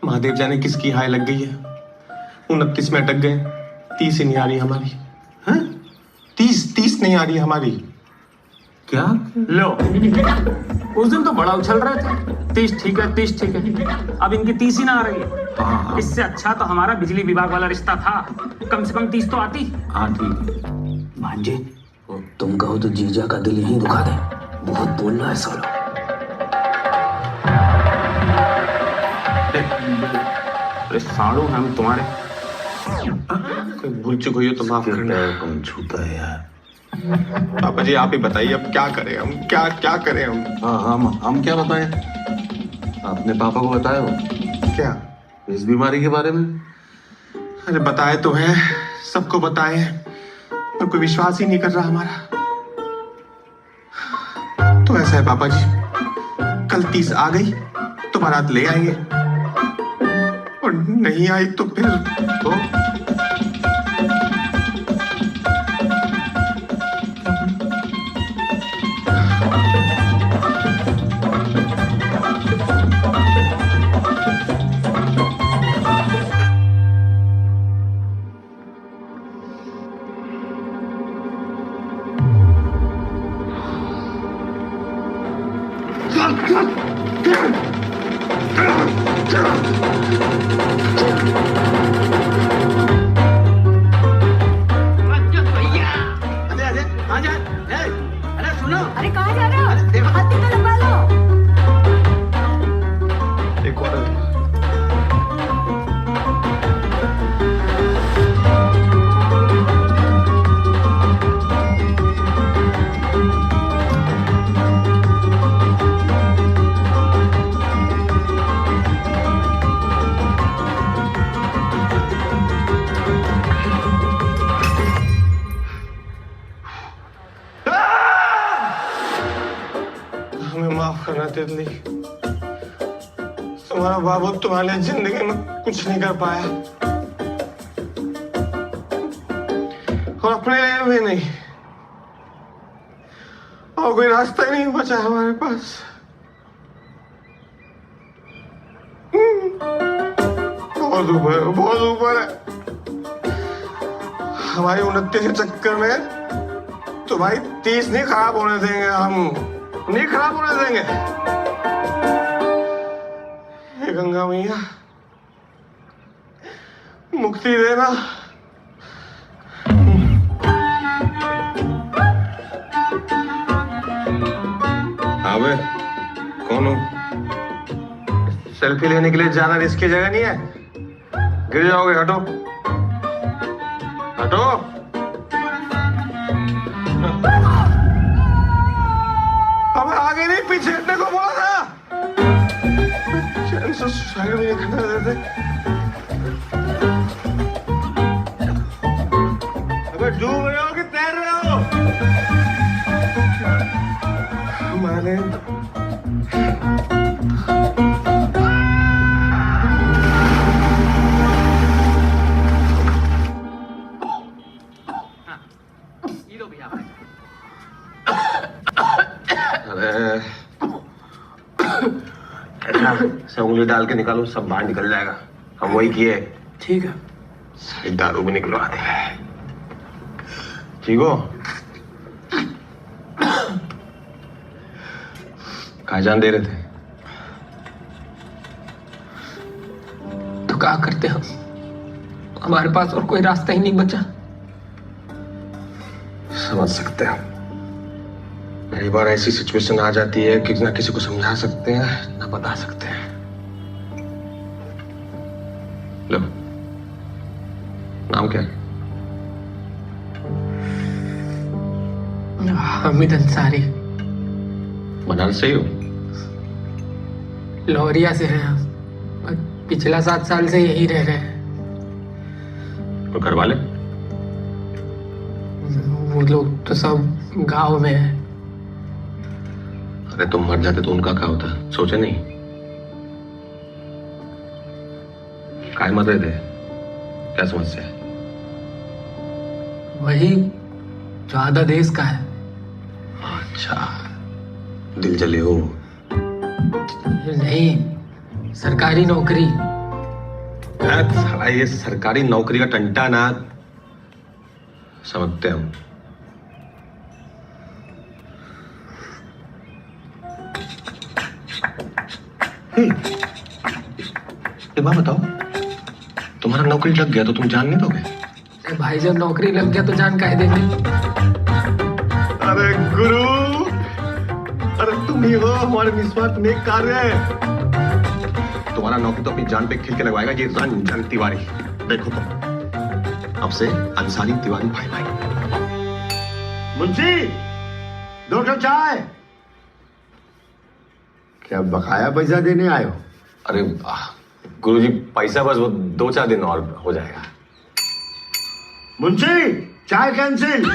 महादेव जाने किसकी हाय लग गई है। 29 में अटक गए, 30 ही नहीं आ रही हमारी। हैं? 30 नहीं आ रही हमारी। क्या लो, उस दिन तो बड़ा उछल रहे थे 30 ठीक है 30 ठीक है, अब इनकी 30 ही ना आ रही है। इससे अच्छा तो हमारा बिजली विभाग वाला रिश्ता था, कम से कम 30 तो आती। हाँ ठीक। भांजे, तुम कहो तो जीजा का दिल यहीं दुखा दे, बहुत बोल रहा है सालो। अरे साड़ू हम तुम्हारे कोई भूल चुक हुई हो तो माफ करना। कौन छूता है यार? पापा जी आप ही बताइए अब क्या करें हम, क्या करें हम? हाँ हम क्या बताएं? आपने पापा को बताया हो क्या इस बीमारी के बारे में? अरे बताए तो है, सबको बताए हैं, पर कोई विश्वास ही नहीं कर रहा हमारा। तो ऐसा है पापा जी, कल 30 आ गई तो बारात ले आएंगे, और नहीं आई तो फिर तो अरे कहाँ जा रहे हो? हाथी तो लगवा लो। एक और माफ करना तितली, तुम्हारा बाबू तुम्हारे जिंदगी में कुछ नहीं कर पाया, और अपने लिए भी नहीं, और कोई रास्ता ही नहीं बचा हमारे पास। बहुत ऊपर है हमारी 29 के चक्कर में तुम्हारी 30 नहीं खराब होने देंगे हम, नहीं खराब होने देंगे। हे गंगा मैया मुक्ति देना। अबे कौन हो? सेल्फी लेने के लिए जाना रिस्क की जगह नहीं है, गिर जाओगे। हटो हटो। अब आगे नहीं पीछे हटने को बोला था। चैन से साइड में खड़ा रहते। अबे डूब रहे हो कि तैर रहे हो? हमारे से उंगली डाल के निकालो, सब बाहर निकल जाएगा। हम वही किए। ठीक है। सारी दारू भी निकलवा दे। ठीक हो? कहाँ जान दे रहे थे? तो क्या करते हम, हमारे पास और कोई रास्ता ही नहीं बचा। समझ सकते हैं, कई बार ऐसी सिचुएशन आ जाती है कि ना किसी को समझा सकते हैं ना बता सकते हैं। लो, नाम क्या है? हामिद अंसारी। बनारस से ही हो? लौरिया से हैं हम, पिछला 7 साल से यही रह रहे हैं। और घर वाले? वो लोग तो सब गांव में हैं। अरे तुम मर जाते तो उनका क्या होता? सोचे नहीं? काय मर रहे थे? क्या समस्या है? वही जो आधा देश का है। अच्छा, दिल जले हो? नहीं, सरकारी नौकरी। साला ये सरकारी नौकरी का टंटा ना समझते हम। ये बात बताओ, तुम्हारा नौकरी लग गया तो तुम जान नहीं दोगे? अरे भाई जब नौकरी लग गया तो जान काहे देंगे? अरे गुरु, अरे तुम ही हो हमारे निस्वार्थ नेक कार्य। तुम्हारा नौकरी तो अपनी जान पे खिल के लगवाएगा ये रंजन तिवारी। देखो तुम, अब से अंसारी तिवारी भाई भाई। मुंशी, 2 चाय। क्या बकाया पैसा देने आए हो? अरे गुरुजी, पैसा बस वो 2-4 दिन और हो जाएगा। मुंशी, चाय कैंसिल।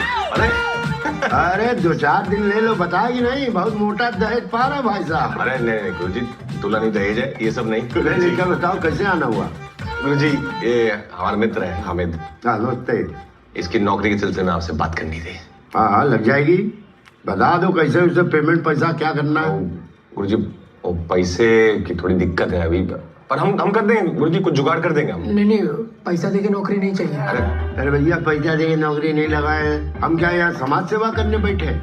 अरे 2-4 दिन ले लो, बताएगी नहीं? बहुत मोटा दहेज पा रहा भाई साहब। अरे नहीं गुरुजी, दूल्हा नहीं दहेज है, ये सब नहीं। लेकर बताओ कैसे आना हुआ? गुरुजी, ये हमारा मित्र है हामिद। नमस्ते। इसकी नौकरी के सिलसिले में आपसे बात करनी थी। हाँ, लग जाएगी। बता दो कैसे उसे पेमेंट पैसा क्या करना है। गुरुजी, वो पैसे की थोड़ी दिक्कत है अभी, पर हम कर देंगे गुरुजी, कुछ जुगाड़ कर देंगे हम। नहीं, पैसा देके नौकरी नहीं चाहिए। अरे भैया, पैसा देके नौकरी नहीं लगाए हैं हम। क्या यहाँ समाज सेवा करने बैठे?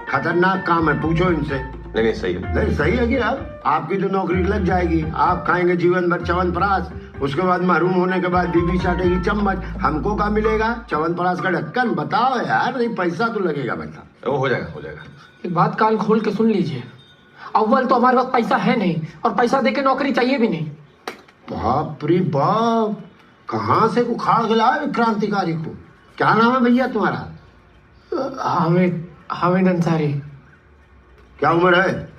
खतरनाक काम है, पूछो इनसे। नहीं सही है। नहीं सही है कि आपकी तो नौकरी लग जाएगी। आप खाएंगे जीवन भर च्यवनप्राश, उसके बाद महरूम होने के बाद बीवी चाटेगी चम्मच। हमको क्या मिलेगा? च्यवनप्राश का ढक्कन। बताओ यार, नहीं पैसा तो लगेगा पैसा। वो हो जाएगा। एक बात कान खोल के सुन लीजिए, अव्वल तो हमारे पास पैसा है नहीं, और पैसा देके नौकरी चाहिए भी नहीं। बाप रे बाप, कहाँ से उखाड़ के लाए क्रांतिकारी को? क्या नाम है भैया तुम्हारा? हामिद अंसारी। क्या उम्र है?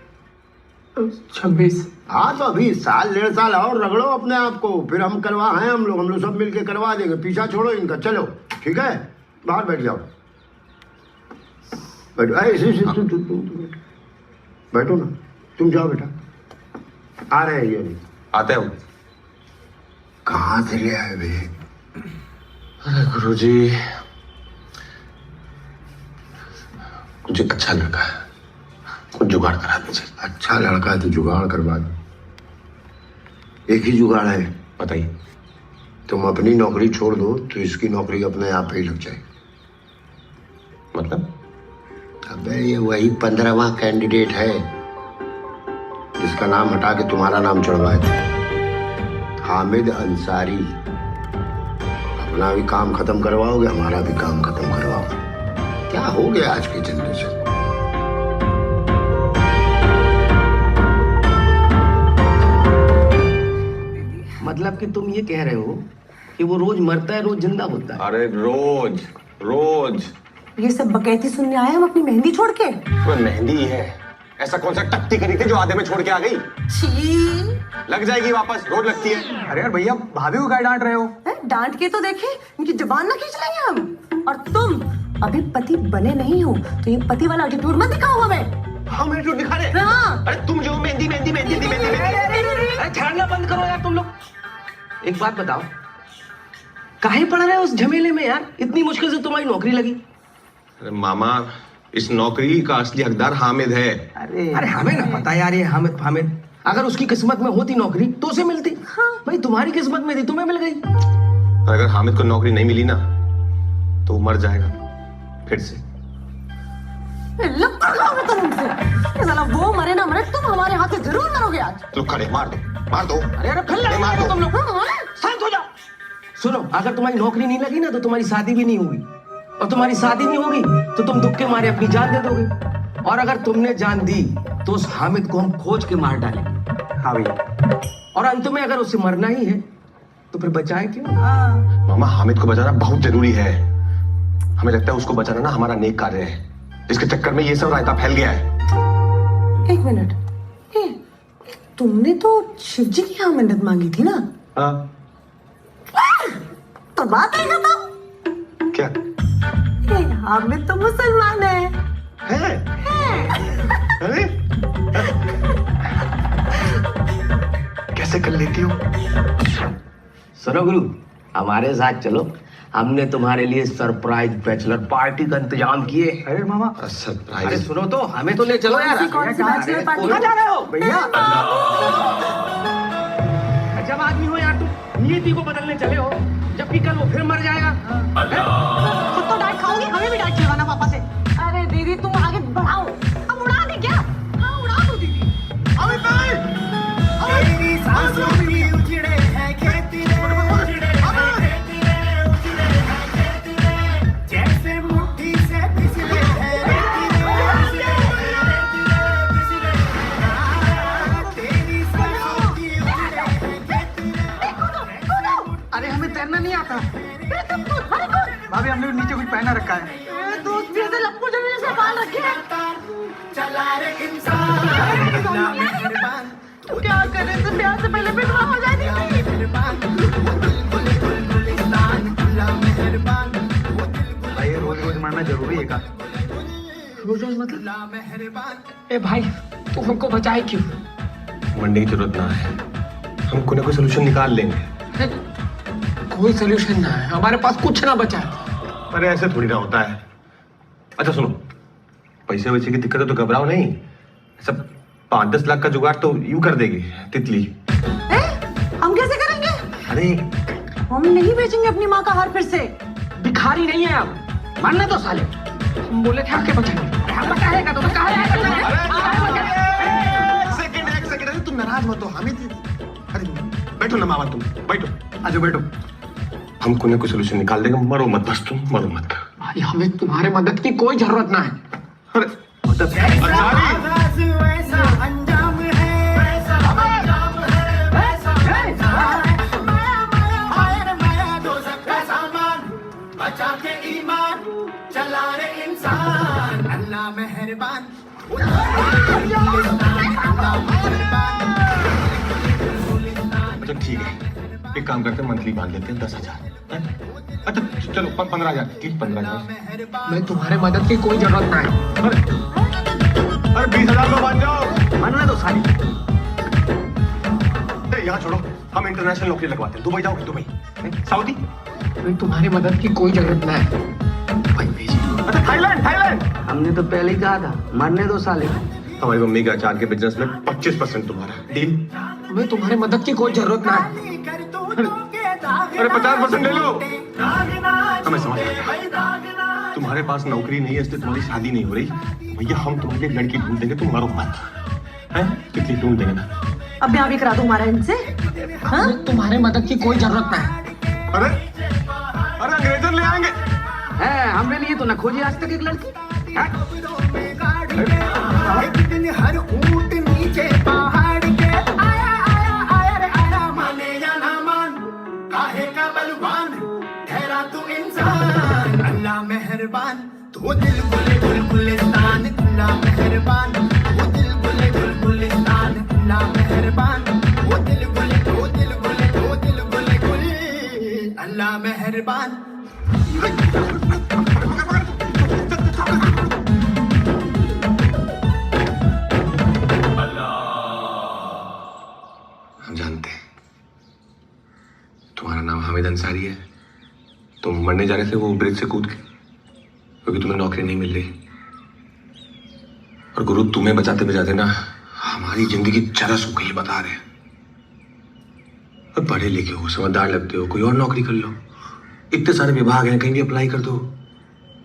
26। हाँ, तो अभी 1-1.5 साल और रगड़ो अपने आप को, फिर हम हम लोग सब मिलके करवा देंगे। पीछा छोड़ो इनका, चलो ठीक है? बाहर बैठ जाओ। बैठो, बैठो ना, तुम जाओ बेटा। आ रहे हैं ये? आते हो। कहाँ से ले आए भैया? अरे गुरुजी, कुछ अच्छा लड़का है, कुछ जुगाड़ करा दीजिए। अच्छा लड़का है तो जुगाड़ करवा दो। एक ही जुगाड़ है। बताइए। तुम अपनी नौकरी छोड़ दो तो इसकी नौकरी अपने आप ही लग जाएगी। मतलब? अबे ये वही 15वां कैंडिडेट है जिसका नाम हटा के तुम्हारा नाम चढ़वाए थे, हामिद अंसारी। अपना भी काम खत्म करवाओगे, हमारा भी काम खत्म करवाओगे। क्या हो गया आज की जनरेशन? मतलब कि तुम ये कह रहे हो कि वो रोज मरता है, रोज जिंदा होता है? अरे रोज ये सब बकैती सुनने आए हम अपनी मेहंदी छोड़ के? वो मेहंदी है, ऐसा कौन सा टट्टी करी थी जो आधे में छोड़ के आ गई? छी, लग जाएगी वापस, रोज लगती है। अरे यार भैया, भाभी को क्या डांट रहे हो? डांट के तो देखे, इनकी जुबान ना खींच लेंगे हम। और तुम अभी पति बने नहीं हो तो ये पति वाला एटीट्यूड मत दिखाओ हमें। हम एटीट्यूड दिखा रहे? हाँ। अरे तुम जो मेहंदी। अरे छेड़ना बंद करो यार तुम लोग। एक बात बताओ, काहे पड़ रहे हो उस झमेले में यार? इतनी मुश्किल से तुम्हारी नौकरी लगी। अरे मामा, इस नौकरी का असली हकदार हामिद है। अरे हमें ना पता यार ये हामिद। अगर उसकी किस्मत में होती नौकरी तो उसे मिलती। हाँ। भाई तुम्हारी किस्मत में थी, तुम्हें मिल गई। अगर हामिद को नौकरी नहीं मिली ना तो वो मर जाएगा फिर से। साला वो मरे ना मरे, तुम हमारे हाथ से जरूर मरोगे आज। तो खड़े मार दो। अरे फिर मार दो तुम लोग। शांत हो जाओ। सुनो, अगर तुम्हारी नौकरी नहीं लगी ना तो तुम्हारी शादी भी नहीं होगी, और तुम्हारी शादी नहीं होगी तो तुम दुख के मारे अपनी जान दे दोगे, और अगर तुमने जान दी तो उस हामिद को हम खोज के मार डालेंगे। हाँ भैया। और अंत में अगर उसे मरना ही है तो फिर बचाए क्यों? मामा, हामिद को बचाना बहुत जरूरी है। हमें लगता है उसको बचाना ना हमारा नेक कार्य है, इसके चक्कर में ये सब रायता फैल गया है। 1 मिनट, तुमने तो शिव जी की यहाँ मन्नत मांगी थी ना? हाँ। तो बात है बताओ। क्या? हामिद तो मुसलमान है। अरे से कर लेती हो। सुनो गुरु, हमारे साथ चलो, हमने तुम्हारे लिए सरप्राइज बैचलर पार्टी का इंतजाम किए। अरे मामा अरे सरप्राइज सुनो तो, हमें तो ले चलो यार। कौन सी बैचलर पार्टी? कहाँ जा रहे हो भैया? जब आदमी हो यार, तुम नीति को बदलने चले हो, जबकि कल वो फिर मर जाएगा। खुद तो डांट खाओगी, हमें भी डांट खिलवाना पापा से। अरे दीदी तुम आगे बढ़ाओ। अब उड़ा दे क्या? हाँ उड़ा दो दीदी। तेरी सांसों में उजड़े हैं खेती रे, उजड़े हैं खेती रे, उजड़े हैं खेती रे, जैसे मुट्ठी से पिसले हैं रेती रे, पिसले हैं रेती रे, पिसले हैं। तेरी सांसों की उजड़े हैं खेती रे। अरे हमें तैरना नहीं आता। भाभी हमने नीचे कुछ पहना रखा है। दोस्त भी ऐसे लप्पू जमीन से बाल रखे हैं। चला रे इंसान अल्लाह मेहरबान, तो क्या करे, तो ब्याह से पहले विधवा हो जाती थी। भाई रोज रोज मरना जरूरी है का? रोज रोज मतलब? ए भाई तू हमको बचाए क्यों? मरने की जरूरत ना है, हम कोई ना कोई सोल्यूशन निकाल लेंगे। कोई सोल्यूशन ना है, हमारे पास कुछ ना बचा है। अरे ऐसे थोड़ी ना होता है। अच्छा सुनो, पैसे वैसे की दिक्कत है तो घबराओ नहीं, सब 5-10 लाख का जुगाड़ तो यूं कर देगी तितली। हम कैसे करेंगे? अरे हम नहीं बेचेंगे अपनी माँ का हार फिर से। भिखारी नहीं है हम, मानना तो साले। हम बोले थे आके बचाएंगे, हम बचाएगा तो कहा एक सेकंड, अरे तुम नाराज मत हो, हमें अरे बैठो ना मामा, तुम बैठो, आजो बैठो। हम कोई ना कोई सोल्यूशन निकाल देंगे, मरो मत बस, तुम मरो मत। भाई हमें तुम्हारे मदद की कोई जरूरत ना है। अरे आगाज़ वैसा अंजाम है, वैसा अंजाम है, वैसा अंजाम है। माया माया हाय रे माया, दोज़ख का सामान बचा के ईमान, चला रे इंसान अल्लाह मेहरबान। अच्छा ठीक है, एक काम करते हैं, मंथली बांध लेते हैं 10,000। अच्छा चलो 15,000, ठीक 15,000। मैं तुम्हारे मदद की कोई जरूरत ना है। अरे 20,000 में बांध जाओ, मानना तो साले। यहाँ छोड़ो, हम इंटरनेशनल नौकरी लगवाते हैं। दुबई जाओगे? Dubai, Saudi? मैं तुम्हारी मदद की कोई जरूरत ना है। भाई भेजिए। अच्छा थाईलैंड, थाईलैंड। हमने तो पहले ही कहा था, मरने दो साले। हमारी मम्मी के अचार के बिजनेस में 25% तुम्हारा डील। हमें तुम्हारी मदद की कोई जरूरत ना है। अरे 50% ले लो। हमें समझ आता, तुम्हारे पास नौकरी नहीं है इसलिए तुम्हारी शादी नहीं हो रही। भैया हम तुम्हारे लिए लड़की ढूंढ देंगे, तुम मरो मत, हैं? कितनी ढूंढ देंगे ना। अब ब्याह भी करा दूं हमारा इनसे। हाँ? तुम्हारे मदद की कोई जरूरत ना है। अरे अरे अंग्रेजन ले आएंगे। है हमने लिए तो न खोजी आज तक एक लड़की। एक दिन हर ऊंट नीचे पहाड़ के आया आया आया रे आया, माने या ना मान, काहे का बलवान ठहरा तू इंसान अल्लाह मेहरबान। तो दिल गुले गुलगुलिस्तान अल्लाह मेहरबान, वो दिल गुले गुलगुलिस्तान अल्लाह मेहरबान, वो दिल गुले दो दिल गुले दो दिल गुले गुल अल्लाह मेहरबान। हम जानते हैं तुम्हारा नाम हामिद अंसारी है, तुम मरने जा रहे थे वो ब्रिज से कूद के क्योंकि तुम्हें नौकरी नहीं मिल रही। और गुरु तुम्हें बचाते बचाते ना हमारी जिंदगी चरस हो गई, बता रहे। और पढ़े लिखे हो, समझदार लगते हो, कोई और नौकरी कर लो। इतने सारे विभाग हैं, कहीं भी अप्लाई कर दो।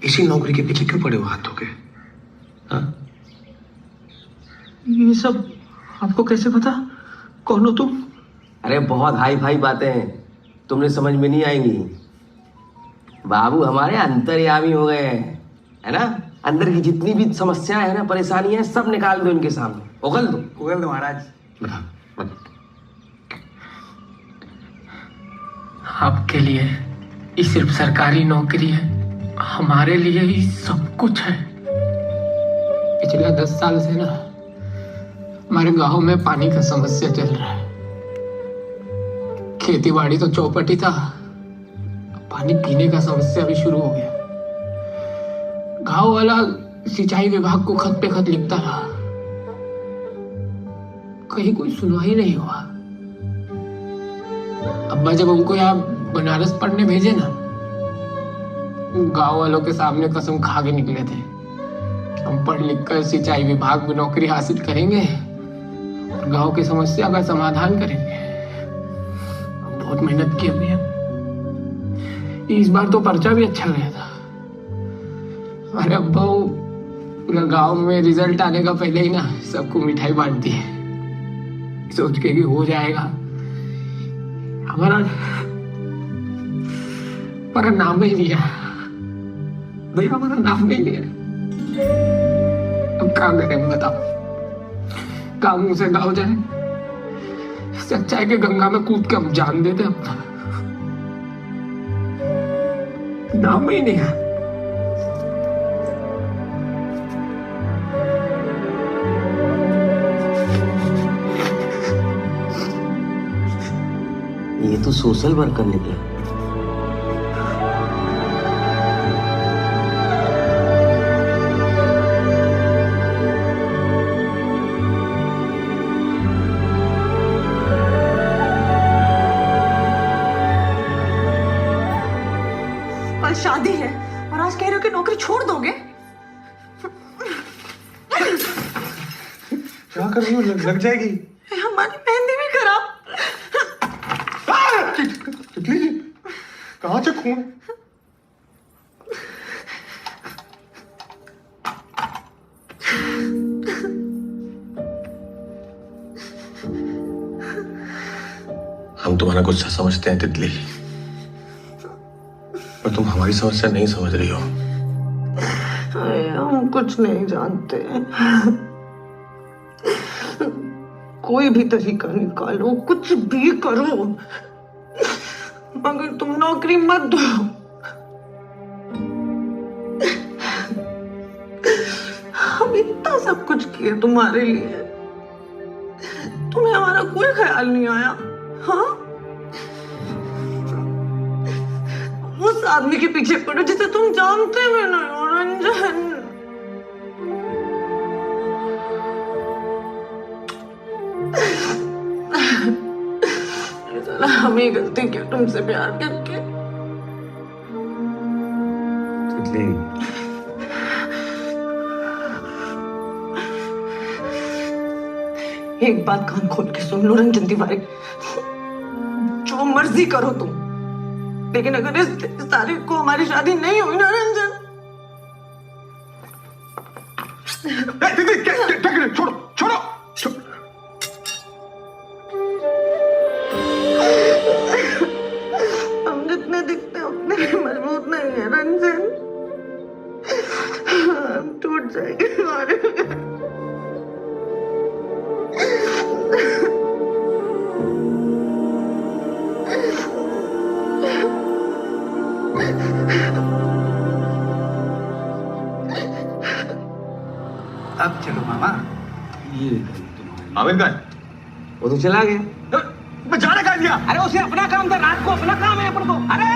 इसी नौकरी के पीछे क्यों पड़े हो हाथ धो के? हाँ? ये सब आपको कैसे पता? कौन हो तुम? अरे बहुत हाई फाई बातें हैं, तुमने समझ में नहीं आएंगी। बाबू हमारे अंतर्यामी हो गए हैं, है ना? अंदर की जितनी भी समस्याएं हैं ना, परेशानियां, सब निकाल दो इनके सामने, उगल दो महाराज। आपके लिए ये सिर्फ सरकारी नौकरी है, हमारे लिए ही सब कुछ है। पिछले 10 साल से ना हमारे गांव में पानी का समस्या चल रहा है। खेती बाड़ी तो चौपट ही था, पानी पीने का समस्या भी शुरू हो गया। गांव वाला सिंचाई विभाग को खत पे खत लिखता रहा, कहीं कोई सुनवाई नहीं हुआ। अब्बा जब हमको यहाँ बनारस पढ़ने भेजे ना, गांव वालों के सामने कसम खा के निकले थे कि हम पढ़ लिख कर सिंचाई विभाग में नौकरी हासिल करेंगे और गांव की समस्या का समाधान करेंगे। बहुत मेहनत की भैया, इस बार तो पर्चा भी अच्छा गया था। अरे अब्बा पूरा गांव में रिजल्ट आने का पहले ही ना सबको मिठाई बांट दी है, सोच के कि हो जाएगा। हमारा नाम ही लिया भैया, हमारा नाम नहीं लिया। अब क्या करें बताओ, काम मुंह से गाँव जाए, इससे अच्छा है कि गंगा में कूद के हम जान देते अपना। नाम ही नहीं है। ये तो सोशल वर्कर निकला। कल शादी है और आज कह रहे हो कि नौकरी छोड़ दोगे? क्या कर रही हो? लग जाएगी। हमारी मेहंदी भी खराब। तितली जी, कहाँ से खून? हम तुम्हारा गुस्सा समझते हैं तितली, पर तुम हमारी समस्या नहीं समझ रही हो। हम कुछ नहीं जानते। कोई भी तरीका निकालो, कुछ भी करो, मगर तुम नौकरी मत दो। हम इतना सब कुछ किए तुम्हारे लिए, तुम्हें हमारा कोई ख्याल नहीं आया? हाँ, उस आदमी के पीछे पड़ो जिसे तुम जानते भी नहीं हो, रंजन। हमें गलती की तुमसे प्यार करके। तितली, एक बात कान खोल के सुन लो रंजन तिवारी, जो मर्जी करो तुम, लेकिन अगर इस तारीख को हमारी शादी नहीं हुई ना रंजन। छोड़ो छोड़ो। हम जितने दिखते हैं उतने भी मजबूत नहीं है रंजन। हम टूट जाएंगे हमारे। अब चलो मामा। ये आमिर का वो तो चला गया। मैं जाने का दिया। अरे उसे अपना काम था, रात को अपना काम है अपन को। अरे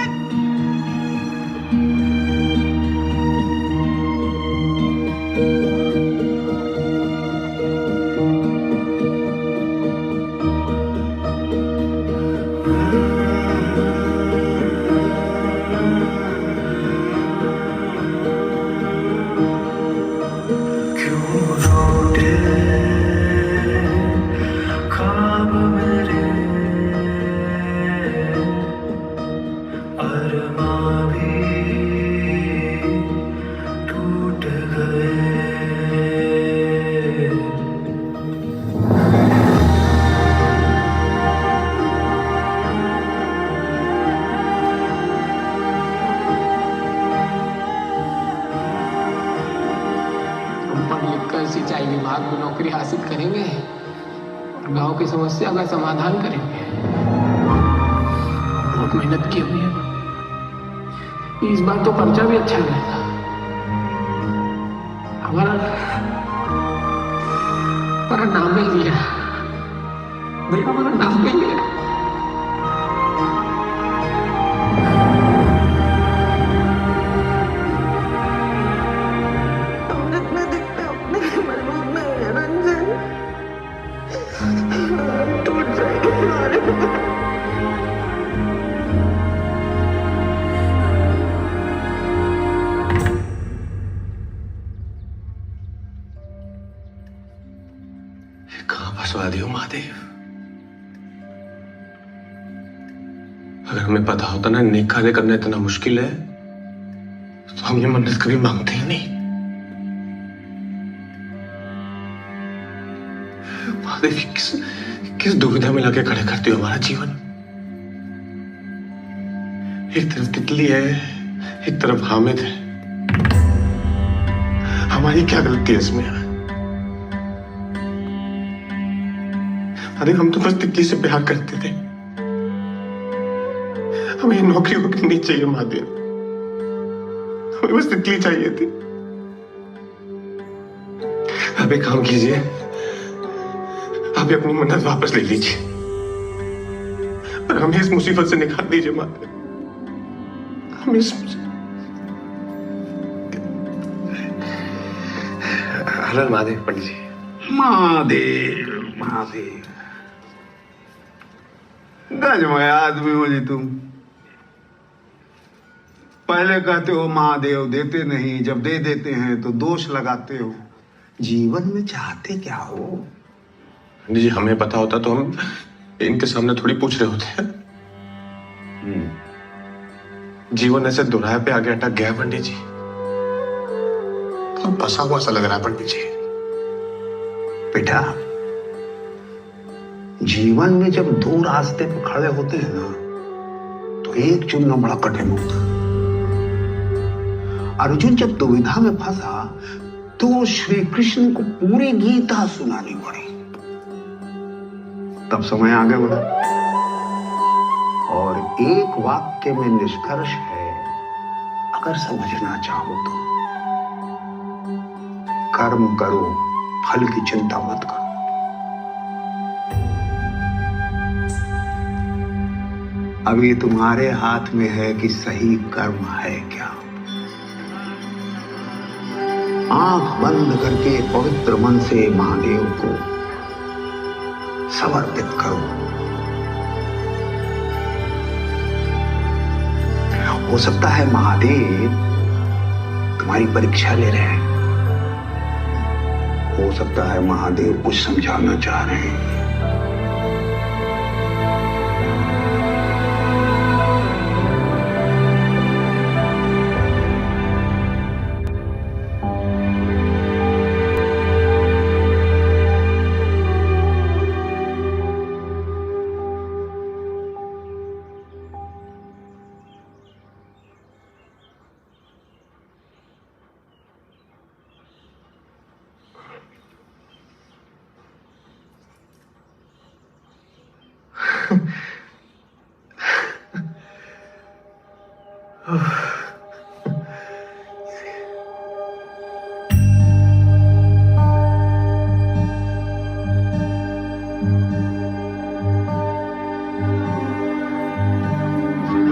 सिंचाई विभाग में नौकरी हासिल करेंगे और गांव की समस्या का समाधान करेंगे। बहुत मेहनत की हुई है, इस बार तो पर्चा भी अच्छा गया था। हमारा नाम नहीं लिया भैया, हमारा नाम नहीं लिया। अगर हमें पता होता ना नेक खाने करना इतना मुश्किल है तो हम ये मन्नत कभी मांगते ही नहीं। महादेव, किस दुविधा में लाके खड़े करते हो हमारा जीवन। एक तरफ तितली है, एक तरफ हामिद है। हमारी क्या गलती है इसमें? अरे हम तो बस तितली से प्यार करते थे। हमें ये नौकरी वोकरी नहीं चाहिए महादेव, हमें बस तितली चाहिए थी। आप एक काम कीजिए, आप अपनी मन्नत वापस ले लीजिए और हमें इस मुसीबत से निकाल दीजिए महादेव। हमें इस हर महादेव पंडित जी। महादेव महादेव, गजमय आदमी हो जी तुम। पहले कहते हो महादेव देते नहीं, जब दे देते हैं तो दोष लगाते हो। जीवन में चाहते क्या हो? पंडित जी, हमें पता होता तो हम इनके सामने थोड़ी पूछ रहे होते हैं। जीवन ऐसे दुराहे पे आगे अटक गया पंडित जी, और फंसा हुआ सा लग रहा है पंडित जी। बेटा, जीवन में जब दो रास्ते पे खड़े होते हैं ना तो एक चुनना बड़ा कठिन होता है। अर्जुन जब दुविधा में फंसा तो श्री कृष्ण को पूरी गीता सुनानी पड़ी, तब समय आगे बढ़ा। और एक वाक्य में निष्कर्ष है, अगर समझना चाहो तो कर्म करो, फल की चिंता मत करो। अब ये तुम्हारे हाथ में है कि सही कर्म है क्या। आंख बंद करके पवित्र मन से महादेव को समर्पित करो। हो सकता है महादेव तुम्हारी परीक्षा ले रहे हैं, हो सकता है महादेव कुछ समझाना चाह रहे हैं।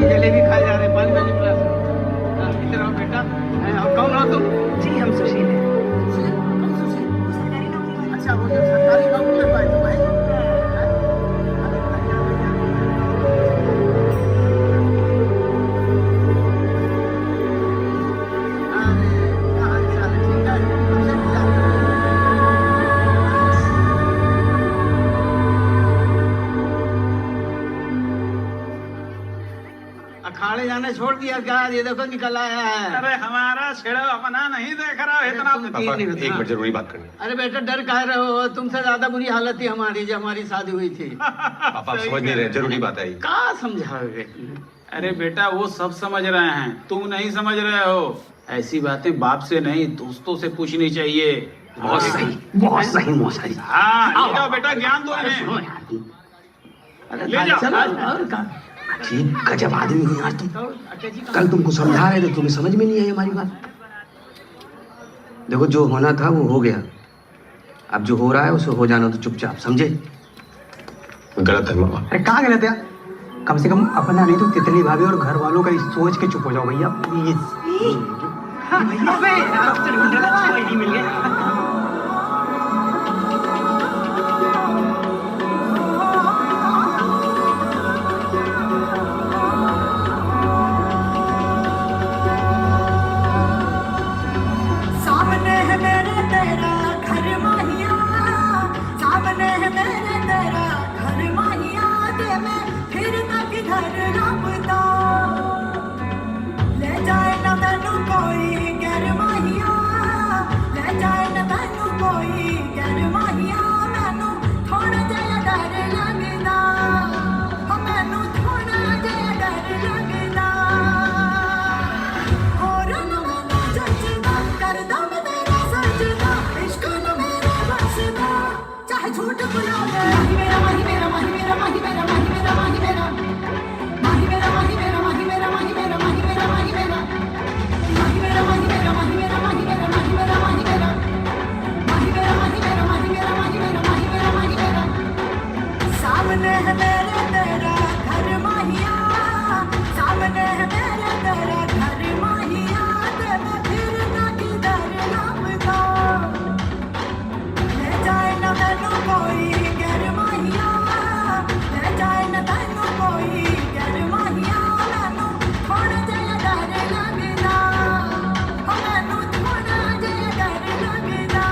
जलेबी खाए जा रहे, पानी वाली प्लास। इधर आओ बेटा। कौन हो तुम? जी हम सुशील हैं। अच्छा, वो जो सरकारी नौकरी में पाए तुम है? अखाड़े जाने छोड़ दिया क्या? ये देखो निकल आया है। अरे हमारा छेड़ा अपना नहीं देख रहा है इतना। पापा, एक मिनट जरूरी बात करनी है। अरे बेटा डर काहे रहे हो? तुमसे ज्यादा बुरी हालत थी हमारी जब हमारी शादी हुई थी। पापा आप समझ नहीं रहे, जरूरी बात है। क्या समझाओगे? अरे बेटा वो सब समझ रहे हैं, तुम नहीं समझ रहे हो। ऐसी बातें बाप से नहीं दोस्तों से पूछनी चाहिए। बहुत सही, बहुत सही मौसा। हाँ ले जाओ बेटा, ज्ञान दो इन्हें। ले जाओ। अजीब गजब आदमी हो यार तुम। कल तुमको समझा रहे थे, तुम्हें समझ में नहीं आई हमारी बात। देखो जो होना था वो हो गया, अब जो हो रहा है उसे हो जाना तो चुपचाप, समझे? गलत है मामा। अरे कहाँ गलत है? कम से कम अपना नहीं तो तितली भाभी और घर वालों का सोच के चुप हो जाओ भैया प्लीज। मिल गया। सामने है मेरे तेरा घर माहिया, सामने है मेरे तेरा घर माहिया, दे मैं फिर तक घर रब सामने है मेरे तेरा घर माहिया, सामने है मेरे तेरा घर माहिया, तेरा फिर ना किधर लपका, ले जाए ना मैनू कोई गैर माहिया, ले जाए ना तैनू कोई गैर माहिया, मैनू थोड़ा जिहा डर लगदा, ओ मैनू थोड़ा जिहा डर लगदा।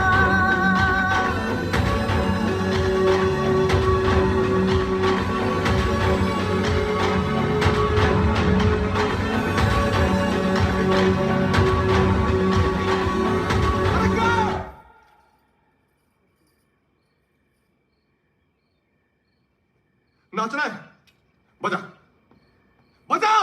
नाचना है, बजा बजा।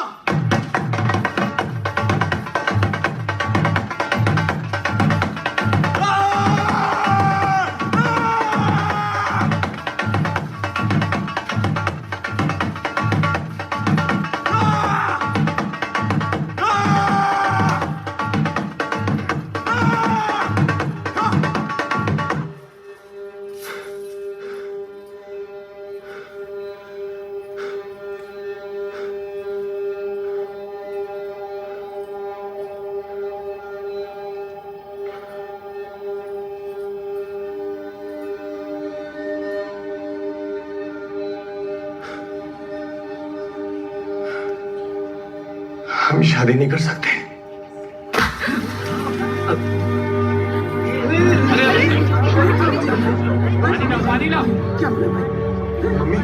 हम शादी नहीं कर सकते। मम्मी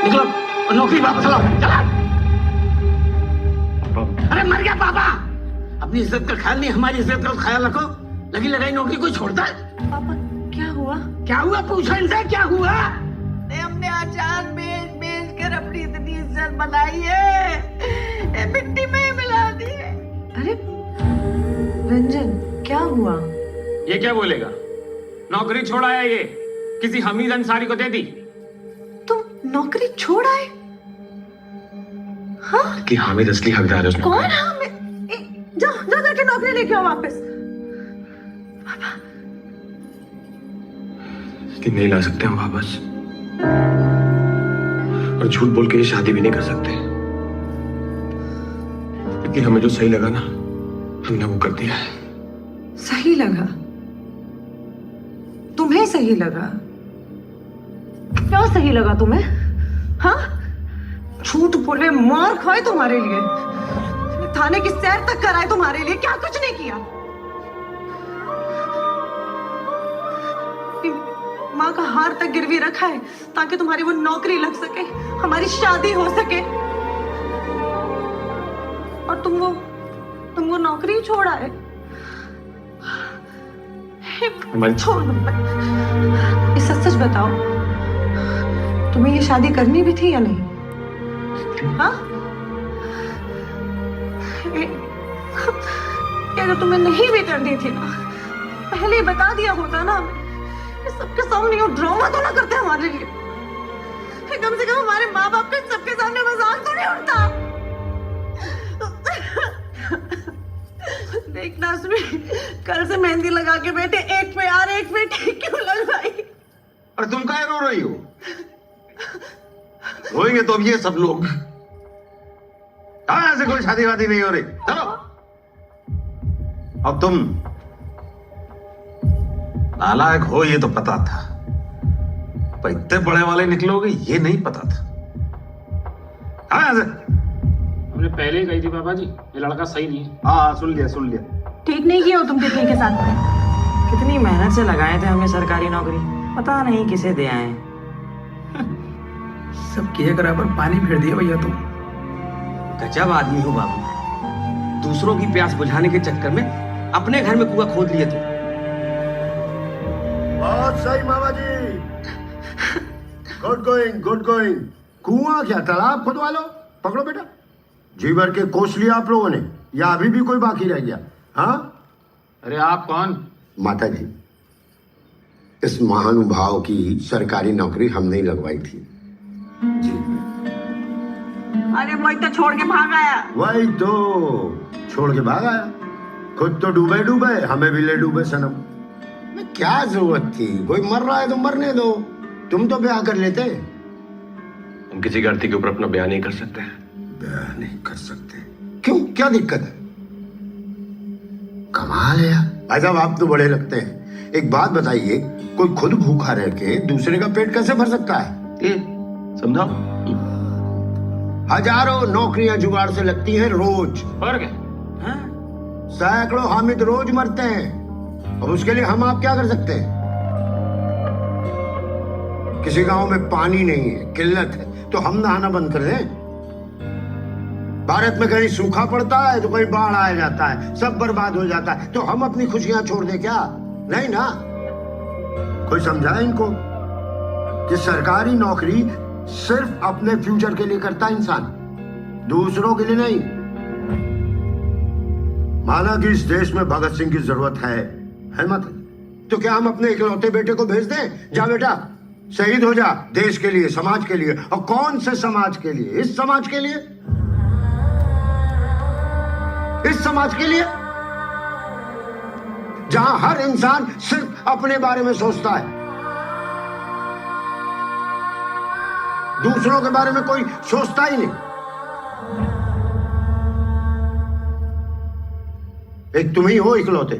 निकलो और नौकरी वापस लो, चला। अरे मर गया पापा। अपनी इज्जत का ख्याल नहीं, हमारी इज्जत का ख्याल रखो। लगी लगाई नौकरी कोई छोड़ता है? पापा क्या हुआ? क्या हुआ पूछो इनसे, क्या हुआ? हमने अचार बेच बेच कर अपनी इतनी इज्जत बनाई है, ये मिट्टी में ही मिला दी है। अरे रंजन क्या हुआ? ये क्या बोलेगा? नौकरी छोड़ा है ये, किसी हमीद अंसारी को दे दी। तुम नौकरी छोड़ आए? हाँ? कि हामिद असली हकदार है उसमें। कौन हामिद? जाओ जाओ जाके नौकरी लेके आओ वापस। पापा कि नहीं ला सकते हम वापस, और झूठ बोल के ये शादी भी नहीं कर सकते, क्योंकि हमें जो सही लगा ना हमने वो कर दिया है। सही लगा? तुम्हें सही लगा? क्या सही लगा तुम्हें? हाँ? झूठ बोले मार खाए तुम्हारे लिए, थाने की सैर तक कराए तुम्हारे लिए, क्या कुछ नहीं किया। माँ का हार तक गिरवी रखा है ताकि तुम्हारी वो नौकरी लग सके, हमारी शादी हो सके, और तुम वो नौकरी छोड़ा है। छोड़ दो। ये सच सच बताओ, तुम्हें ये शादी करनी भी थी या नहीं? हाँ? ये अगर तुम्हें नहीं भी करनी थी ना, पहले ही बता दिया होता ना। ये सबके सामने ये ड्रामा तो ना करते हमारे लिए। कम से कम हमारे माँ बाप के सबके सामने मजाक तो नहीं उड़ता। देखना उसमें कल से मेहंदी लगा के बैठे, एक पे यार एक पे ठीक क्यों लगवाई? अरे तुम काहे रो रही हो? रोएंगे तो अब ये सब लोग। कहां से कोई शादी वादी नहीं हो रही। चलो अब तुम नालायक हो ये तो पता था, पर इतने बड़े वाले निकलोगे ये नहीं पता था। कहां से? हमने पहले ही कही थी पापा जी, ये लड़का सही नहीं है। हाँ सुन लिया। ठीक नहीं किया हो तुम तितली के साथ। कितनी मेहनत से लगाए थे हमें सरकारी नौकरी, पता नहीं किसे दे आए। सब किए बराबर पानी फेर दिया भैया तुम। गजब आदमी हो बाबू, दूसरों की प्यास बुझाने के चक्कर में अपने घर में कुआं खोद लिए थे। बहुत सही मामा जी, गुड गोइंग गुड गोइंग। कुआं क्या तालाब खुदवा लो, पकड़ो बेटा। जी भर के कोस लिया आप लोगों ने, या अभी भी कोई बाकी रह गया? हाँ? अरे आप कौन? माता जी, इस महानुभाव की सरकारी नौकरी हमने ही लगवाई थी जी। अरे वही तो छोड़ के भाग आया। वही तो छोड़ के भाग आया। खुद तो डूबे डूबे हमें भी ले डूबे सनम। क्या जरूरत थी? कोई मर रहा है तो मरने दो, तुम तो ब्याह कर लेते। हम किसी गलती के ऊपर अपना बयान नहीं कर सकते। बयान नहीं कर सकते? क्यों, क्या दिक्कत है? कमाल है यार। भाई साहब आप तो बड़े लगते हैं। एक बात बताइए, कोई खुद भूखा रह के दूसरे का पेट कैसे भर सकता है? ये समझाओ। हजारों नौकरियां जुगाड़ से लगती हैं रोज। और क्या? सैकड़ों हामिद रोज मरते हैं, अब उसके लिए हम आप क्या कर सकते हैं? किसी गांव में पानी नहीं है, किल्लत है, तो हम नहाना बंद कर दें? भारत में कहीं सूखा पड़ता है तो कहीं बाढ़ आ जाता है, सब बर्बाद हो जाता है, तो हम अपनी खुशियां छोड़ दें क्या? नहीं ना। कोई समझाए इनको कि सरकारी नौकरी सिर्फ अपने फ्यूचर के लिए करता है इंसान, दूसरों के लिए नहीं। माना कि इस देश में भगत सिंह की जरूरत है मत, तो क्या हम अपने इकलौते बेटे को भेज दें? जा बेटा शहीद हो जा देश के लिए, समाज के लिए। और कौन से समाज के लिए? इस समाज के लिए, इस समाज के लिए जहां हर इंसान सिर्फ अपने बारे में सोचता है, दूसरों के बारे में कोई सोचता ही नहीं। एक तुम ही हो इकलौते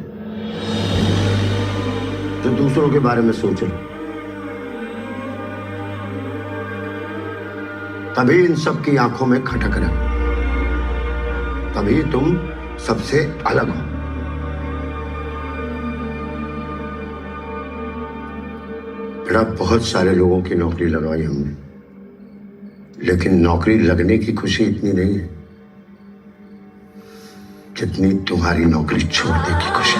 जो दूसरों के बारे में सोच रहे। तभी इन सब की आंखों में खटक रहे, तभी तुम सबसे अलग हो। बेटा बहुत सारे लोगों की नौकरी लगवाई हमने, लेकिन नौकरी लगने की खुशी इतनी नहीं है जितनी तुम्हारी नौकरी छोड़ने की खुशी।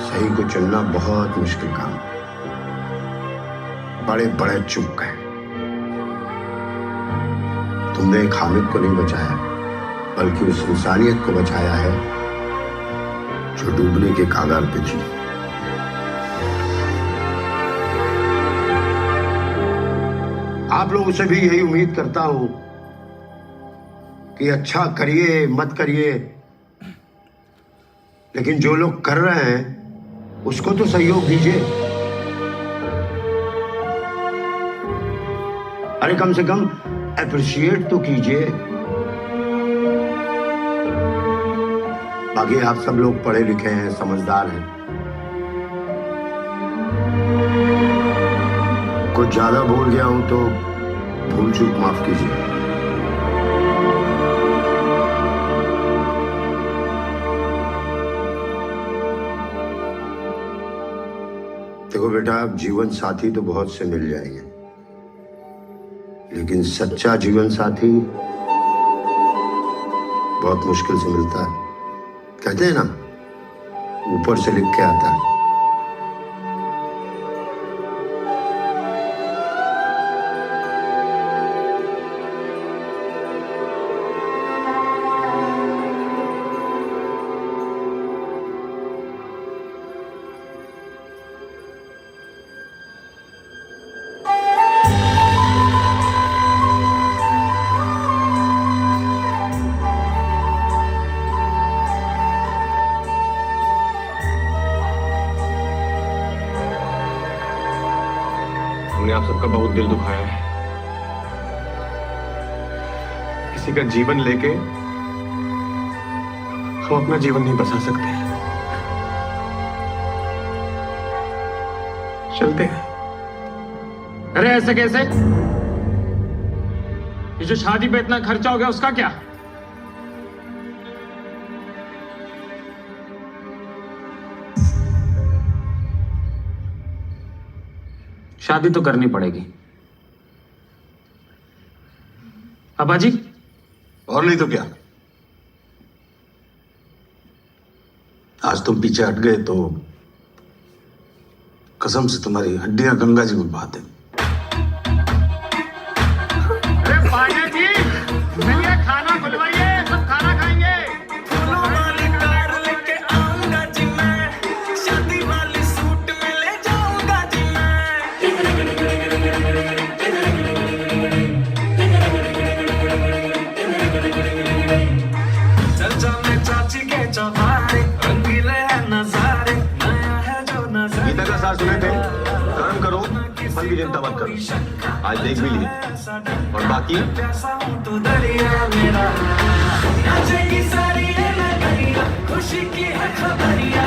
सही को चुनना बहुत मुश्किल काम। बड़े बड़े चूक गए। तुमने एक हामिद को नहीं बचाया, बल्कि उस इंसानियत को बचाया है जो डूबने के कागार पे थी। आप लोगों से भी यही उम्मीद करता हूं कि अच्छा करिए मत करिए, लेकिन जो लोग कर रहे हैं उसको तो सहयोग दीजिए। अरे कम से कम अप्रिशिएट तो कीजिए। बाकी आप सब लोग पढ़े लिखे हैं, समझदार हैं। कुछ ज्यादा बोल गया हूं तो भूल चूक माफ कीजिए। देखो बेटा, जीवन साथी तो बहुत से मिल जाएंगे, लेकिन सच्चा जीवन साथी बहुत मुश्किल से मिलता है। कहते हैं ना, ऊपर से लिख के आता है। हमने आप सबका बहुत दिल दुखाया है। किसी का जीवन लेके हम अपना जीवन नहीं बचा सकते। चलते हैं। अरे ऐसे कैसे? ये जो शादी पे इतना खर्चा हो गया उसका क्या? शादी तो करनी पड़ेगी। पापा जी, और नहीं तो क्या। आज तुम पीछे हट गए तो कसम से तुम्हारी हड्डियां गंगा जी में बहा दें। अरे पांडे जी, चलिए खाना खुलवाइए, सब खाना खाएंगे। शादी वाली सूट में ले जाऊंगा जी मैं। समाचार सुने थे, कर्म करो, फल की चिंता मत करो। आज देख भी लिए, और बाकी खुशी की है खबरिया,